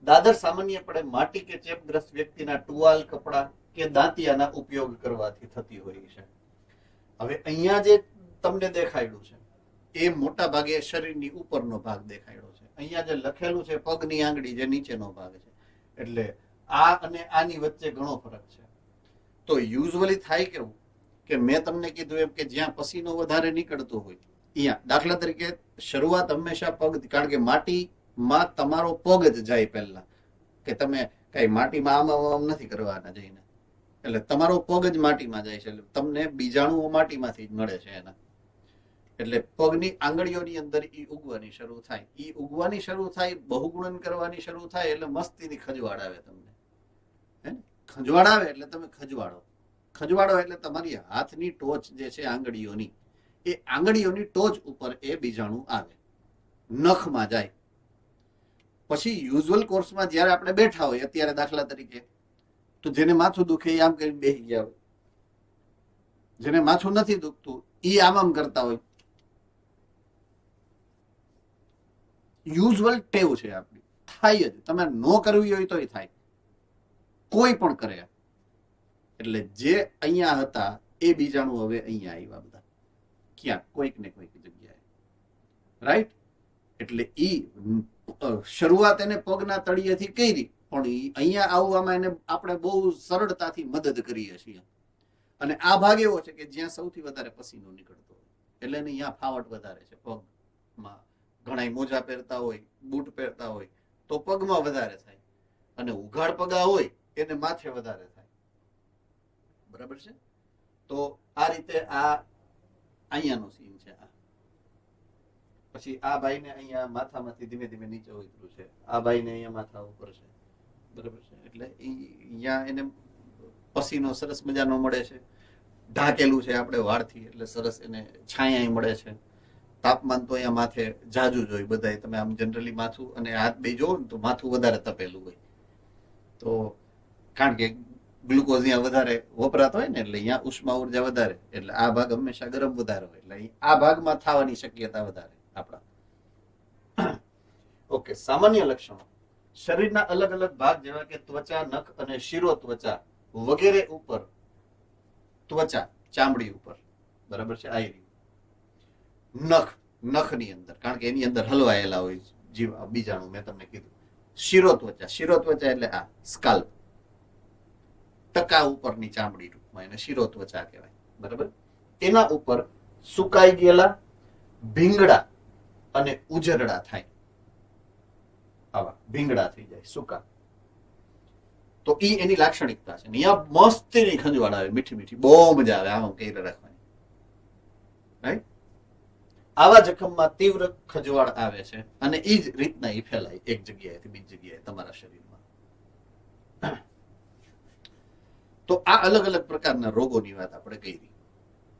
દાદર સામાન્યપણે માટી કે ચેપગ્રસ્ત વ્યક્તિના ટુવાલ, કપડા કે દાંતિયાના ઉપયોગ કરવાથી થતી હોય છે. હવે અહીંયા જે તમને દેખાડ્યું છે એ મોટા ભાગે શરીરની ઉપરનો ભાગ દેખાડ્યો છે. અહીંયા જે લખેલું છે પગની આંગળી, જે નીચેનો ભાગ છે, એટલે આ અને આની વચ્ચે ઘણો ફરક છે. તો યુઝ્યુઅલી થાય કેવું કે મેં તમને કીધું એમ કે જ્યાં પસીનો વધારે નીકળતો હોય અહીંયા દાખલા તરીકે શરૂઆત હંમેશા પગ, કારણ કે માટીમાં તમારો પગ જ જાય પહેલા, કે તમે કઈ માટીમાં આમ નથી કરવાના જઈને, એટલે તમારો પગ જ માટીમાં જાય છે, એટલે તમને બીજાણુઓ માટીમાંથી જ મળે છે એના. એટલે પગની આંગળીઓની અંદર ઈ ઉગવાની શરૂ થાય. ઈ ઉગવાની શરૂ થાય, બહુગુણન કરવાની શરૂ થાય એટલે મસ્તીની ખજવાડ આવે તમને. હે ને? ખજવાડ આવે એટલે તમે ખજવાડો એટલે તમારી હાથની ટોચ જે છે આંગળીઓની, એ આંગળીઓની ટોચ ઉપર એ બીજાણું આવે, નખમાં જાય. પછી યુઝ્યુઅલ કોર્સમાં જ્યારે આપણે બેઠા હોય, અત્યારે દાખલા તરીકે, તો જેને માથું દુખે એ આમ કરીને બેસી ગયા હોય, જેને માથું નથી દુખતું એ આમ કરતા હોય. યુઝ્યુઅલ ટેવ છે આપણી, થાય જ. તમે ન કરવી હોય તોય થાય, કોઈ પણ કરે. એટલે જે અહીંયા હતા એ બીજાણું હવે અહીંયા આવ્યા બધા, ક્યાં કોઈક ને કોઈક જગ્યાએ, રાઈટ? એટલે ઈ શરૂઆત એને પગના તળિયેથી કરી, પણ અહીંયા આવવામાં એને આપણે બહુ સરળતાથી મદદ કરીએ છીએ. અને આ ભાગ એવો છે કે જ્યાં સૌથી વધારે પસીનો નીકળતો હોય, એટલે એને અહીંયા ફાવટ વધારે છે પગમાં. ઘણા મોજા પહેરતા હોય, બૂટ પહેરતા હોય તો પગમાં વધારે થાય, અને ઉઘાડ પગા હોય એને માથે વધારે થાય. બરાબર છે? તો આ રીતે આ અહીંયાનો સીન છે. આ પછી આ ભાઈને અહીંયા માથામાંથી ધીમે ધીમે નીચે ઉતર્યું છે, આ ભાઈને અહીંયા માથા ઉપર છે. બરાબર છે? એટલે અહીંયા એને પસીનો સરસ મજાનો મળે છે, ઢાકેલું છે આપણે વાળથી, એટલે સરસ એને છાયા મળે છે. તાપમાન તો અહીંયા માથે જાજુ જ હોય બધાય. તમે આમ જનરલી માથું અને હાથ બે જોવો ને તો માથું વધારે તપેલું હોય, તો કારણ કે ગ્લુકોઝ અહીંયા વધારે વપરાતો હોય ને, એટલે અહીંયા ઉષ્મા ઉર્જા વધારે, એટલે આ ભાગ હંમેશા ગરમ વધારે હોય, એટલે આ ભાગમાં થવાની શક્યતા વધારે આપણા. ઓકે, સામાન્ય લક્ષણો. શરીરના અલગ અલગ ભાગ જેવા કે ત્વચા, નખ અને શિરો ત્વચા વગેરે ઉપર, ત્વચા ચામડી ઉપર, બરાબર છે, આ નખની અંદર, કારણ કે એની અંદર હલવાયેલા હોય જીવ બીજાણું, મેં તમને કીધું. શિરો ત્વચા એટલે આ સ્કાલ્પ, ટકા ઉપરની ચામડી, ટૂંકમાં એને શિરો ત્વચા કહેવાય. બરાબર? એના ઉપર સુકાઈ ગયેલા ભીંગડા અને ઉજરડા થાય, આવા ભીંગડા થઈ જાય, સૂકા. તો ઈ એની લાક્ષણિકતા છે. અહીંયા મસ્તીની ખંજવાળ આવે, મીઠી મીઠી, બહુ મજા આવે આમ કઈ રાખવાની, રાઈટ? આવા જખમમાં તીવ્ર ખજવાળ આવે છે, અને ઈ જ રીતના ઈ ફેલાય એક જગ્યાએથી બીજી જગ્યાએ તમારા શરીરમાં. તો આ અલગ અલગ પ્રકારના રોગોની વાત આપણે કરી,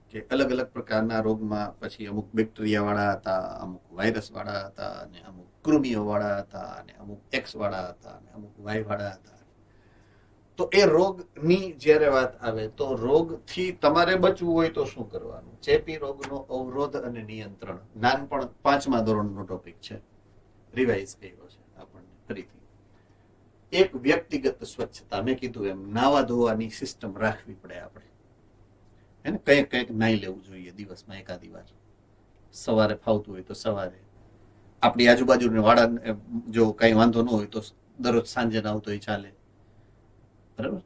કે અલગ અલગ પ્રકારના રોગમાં પછી અમુક બેક્ટેરિયા વાળા હતા, અમુક વાયરસ વાળા હતા, અને અમુક કૃમિઓ વાળા હતા, અને અમુક એક્સ વાળા હતા, અને અમુક વાય વાળા હતા. તો એ રોગની જ્યારે વાત આવે તો રોગથી તમારે બચવું હોય તો શું કરવાનું? ચેપી રોગનો અવરોધ અને નિયંત્રણ, નાનપણ 5મા ધોરણનો ટોપિક છે, રિવાઇઝ કર્યો છે આપણને ફરીથી. એક વ્યક્તિગત સ્વચ્છતા, મેં કીધું એમ નાવા ધોવાની સિસ્ટમ રાખવી પડે આપણે, એને કંઈક નાઈ લેવું જોઈએ દિવસમાં એકાદી વાર. સવારે ફાવતું હોય તો સવારે, આપણી આજુબાજુને વાળા જો કઈ વાંધો ન હોય તો દરરોજ સાંજે નાવ તો ચાલે. બરાબર?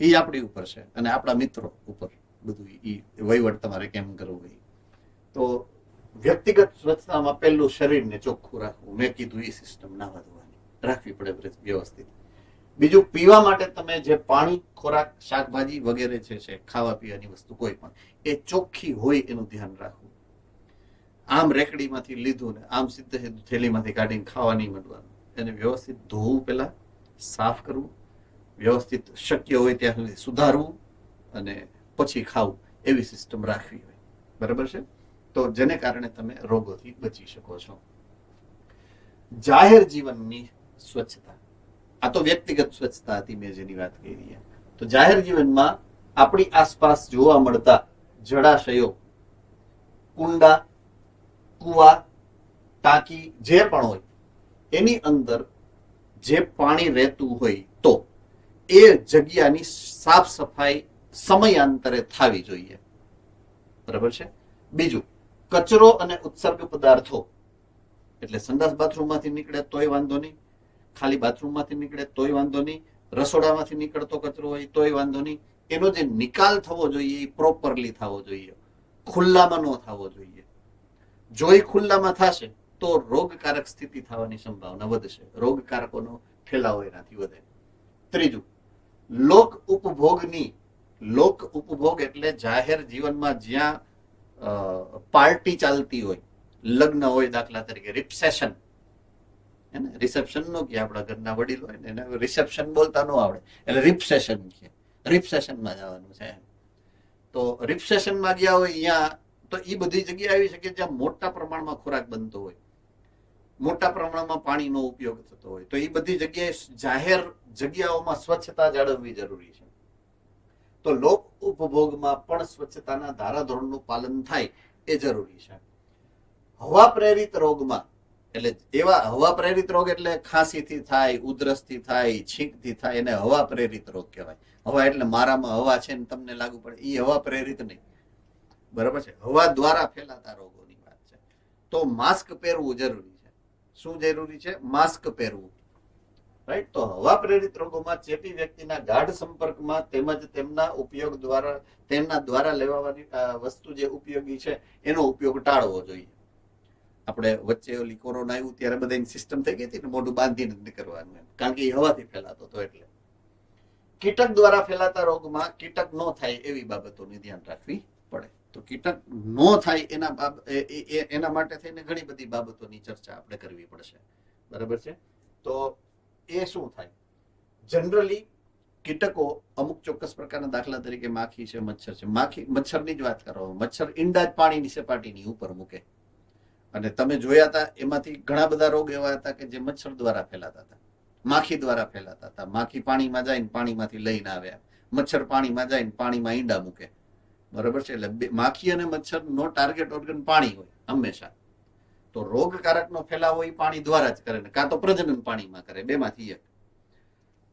એ આપણી ઉપર છે, અને આપણા મિત્રો ઉપર બધું ઈ વહીવટ તમારે કેમ કરવું હોય. તો વ્યક્તિગત સ્વચ્છતામાં પહેલું શરીરને ચોખ્ખું રાખવું, મેં કીધું એ સિસ્ટમ નાવા ધોવાની રાખવી પડે વ્યવસ્થિત. બીજું, પીવા માટે તમે જે પાણી, ખોરાક, શાકભાજી વગેરે છે ખાવા પીવાની વસ્તુ કોઈ પણ, એ ચોખ્ખી હોય એનું ધ્યાન રાખવું. આમ રેકડીમાંથી લીધું ને આમ સીધે થેલીમાંથી કાઢીને ખાવા નહીં માંડવાનું. એને વ્યવસ્થિત ધોવું, પેલા સાફ કરવું, વ્યવસ્થિત શક્ય હોય ત્યાં સુધી સુધારવું, અને પછી ખાવું, એવી સિસ્ટમ રાખવી હોય. બરાબર છે? તો જેને કારણે તમે રોગોથી બચી શકો છો. જાહેર જીવનની સ્વચ્છતા, આ તો વ્યક્તિગત સ્વચ્છતા હતી મેં જેની વાત કરી. તો જાહેર જીવનમાં આપણી આસપાસ જોવા મળતા જળાશયો, કુંડા, કુવા, ટાંકી જે પણ હોય, એની અંદર જે પાણી રહેતું હોય તો એ જગ્યાની સાફ સફાઈ સમયાંતરે થવી જોઈએ. બરાબર છે? બીજું, કચરો અને ઉત્સર્ગ પદાર્થો, એટલે સંડાસ બાથરૂમમાંથી નીકળે તોય વાંધો નહીં, ખાલી બાથરૂમમાંથી નીકળે તોય વાંધો નહીં, રસોડામાંથી નીકળતો કચરો હોય તોય વાંધો નહીં, એનો જે નિકાલ થવો જોઈએ એ પ્રોપરલી થવો જોઈએ, ખુલ્લામાં ન થવો જોઈએ. જો એ ખુલ્લામાં થશે તો રોગકારક સ્થિતિ થવાની સંભાવના વધશે, રોગકારકોનો ફેલાવો એનાથી વધે. ત્રીજું, લોક ઉપભોગ એટલે જાહેર જીવનમાં જ્યાં પાર્ટી ચાલતી હોય, લગ્ન હોય, દાખલા તરીકે રિસેપ્શન, રિસેપ્શન નો કે આપણા ઘરના વડીલ હોય ને એને રિસેપ્શન બોલતા ન આવડે એટલે રિપસેશન કે રિપસેશનમાં જવાનું છે. તો રિપસેશનમાં ગયા હોય અહીંયા, તો એ બધી જગ્યા આવી શકે જ્યાં મોટા પ્રમાણમાં ખોરાક બનતો હોય, મોટા પ્રમાણમાં પાણીનો ઉપયોગ થતો હોય. તો એ બધી જગ્યાએ જાહેર જગ્યાઓમાં સ્વચ્છતા જાળવવી જરૂરી છે. તો લોક ઉપભોગમાં પણ સ્વચ્છતાના ધારાધોરણનું પાલન થાય એ જરૂરી છે. હવા પ્રેરિત રોગમાં, એટલે એવા હવા પ્રેરિત રોગ એટલે ખાંસીથી થાય, ઉધરસથી થાય, છીંકથી થાય, એને હવા પ્રેરિત રોગ કહેવાય. હવા એટલે મારામાં હવા છે ને તમને લાગુ પડે, એ હવા પ્રેરિત નહીં, બરાબર છે, હવા દ્વારા ફેલાતા રોગોની વાત છે. તો માસ્ક પહેરવું જરૂરી છે. શું જરૂરી છે? માસ્ક પહેરવું, રાઈટ. તો હવા પ્રેરિત રોગોમાં ચેપી વ્યક્તિના ગાઢ સંપર્કમાં તેમજ તેમના ઉપયોગ દ્વારા, તેમના દ્વારા લેવાવાની વસ્તુ જે ઉપયોગી છે એનો ઉપયોગ ટાળવો જોઈએ. આપણે વચ્ચે ઓલી કોરોના આવ્યું ત્યારે બધાની સિસ્ટમ થઈ ગઈ હતી ને મોઢું બાંધીને જ કરવાનું, કારણ કે એ હવાથી ફેલાતો હતો. એટલે કીટક દ્વારા ફેલાતા રોગમાં કીટક ન થાય એવી બાબતોની ધ્યાન રાખવી પડે. તો કીટક ન થાય એના માટે થઈને ઘણી બધી બાબતોની ચર્ચા આપણે કરવી પડશે, બરાબર છે. તો એ શું થાય? જનરલી કીટકો અમુક ચોક્કસ પ્રકારના, દાખલા તરીકે માખી છે, મચ્છર છે. મચ્છરની જ વાત કરો, મચ્છર ઈંડા જ પાણીની સપાટીની ઉપર મૂકે, અને તમે જોયા હતા એમાંથી ઘણા બધા રોગ એવા હતા કે જે મચ્છર દ્વારા ફેલાતા હતા, માખી દ્વારા ફેલાતા હતા. માખી પાણીમાં જાય ને પાણીમાંથી લઈને આવ્યા, મચ્છર પાણીમાં જાય ને પાણીમાં ઈંડા મૂકે, બરાબર છે. એટલે માખી અને મચ્છર નો ટાર્ગેટ ઓર્ગન પાણી હોય હંમેશા. તો રોગકારકનો ફેલાવો એ પાણી દ્વારા જ કરે ને કાં તો પ્રજનન પાણીમાં કરે, બેમાંથી એક.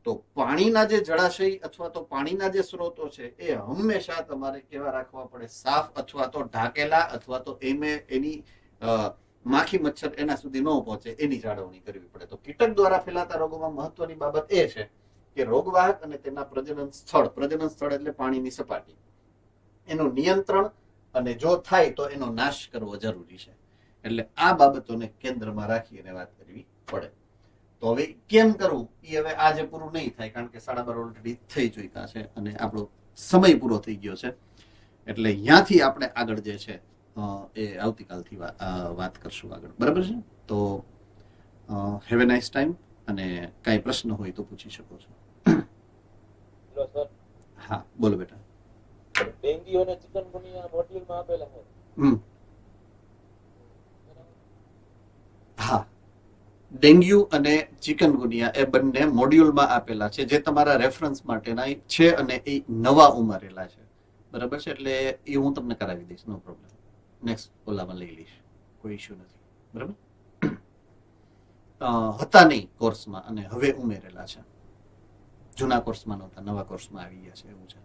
તો પાણીના જે જળાશય અથવા તો પાણીના જે સ્ત્રોતો છે એ હંમેશા તમારે કેવા રાખવા પડે? સાફ અથવા તો ઢાંકેલા, અથવા તો એની માખી મચ્છર એના સુધી ન પહોંચે એની જાળવણી કરવી પડે. તો કીટક દ્વારા ફેલાતા રોગોમાં મહત્વની બાબત એ છે કે રોગવાહક અને તેના પ્રજનન સ્થળ એટલે પાણીની સપાટી, એનું નિયંત્રણ, અને જો થાય તો એનો નાશ કરવો જરૂરી છે. એટલે આ બાબતોને કેન્દ્રમાં રાખી અને વાત કરવી પડે. તો હવે કેમ કરવું એ હવે આજે પૂરું નહીં થાય, કારણ કે 12:30 ઓલરેડી થઈ ચૂક્યા છે અને આપણો સમય પૂરો થઈ ગયો છે. એટલે અહીંયાથી આપણે આગળ જે છે એ આવતીકાલથી વાત કરશું આગળ, બરાબર છે. તો હેવ એ નાઇસ ટાઈમ, અને કાંઈ પ્રશ્ન હોય તો પૂછી શકો છો. Hello sir. હા બોલો બેટા. ડેન્ગ્યુ અને ચિકનગુનિયા મોડ્યુલમાં આપેલા છે. હા, ડેન્ગ્યુ અને ચિકનગુનિયા એ બંને મોડ્યુલમાં આપેલા છે, જે તમારા રેફરન્સ માટેના છે અને એ નવા ઉમેરેલા છે, બરાબર છે. એટલે એ હું તમને કરાવી દઈશ, નો પ્રોબ્લેમ. નેક્સ્ટ ઓલામાં લઈ લઈશ, કોઈ ઇશ્યુ નથી, બરાબર. હતા નહીં કોર્સમાં અને હવે ઉમેરેલા છે. જૂના કોર્સમાં નહોતા, નવા કોર્સમાં આવી ગયા છે, એવું છે.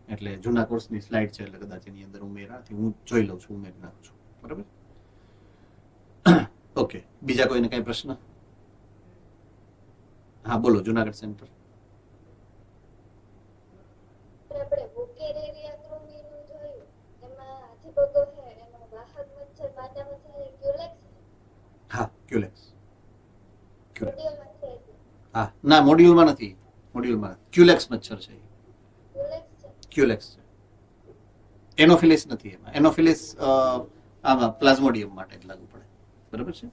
એટલે જૂના કોર્સની સ્લાઇડ છે એટલે કદાચ એની અંદર ઉમેરાથી હું જોઈ લઉં છું, ઉમેરી નાખું છું, બરાબર. ઓકે, બીજા કોઈને કઈ પ્રશ્ન? હા બોલો. જુનાગઢ સેન્ટર. આપણે બુકેર એરિયા ક્રોમીનું જોયું, એમાં હાથીપગો છે, એમાં વાહક મચ્છર માદા મચ્છર ક્યુલેક્સ. હા ક્યુલેક્સ. મોડ્યુલમાં છે. હા ના, મોડ્યુલમાં નથી, મોડ્યુલમાં ક્યુલેક્સ મચ્છર છે, ક્યુલેક્સ છે. ક્યુલેક્સ છે. એનોફિલિસ નથી એમાં. એનોફિલિસ આમાં પ્લાઝ્મોડિયમ માટે જ લાગુ પડે, બરાબર છે.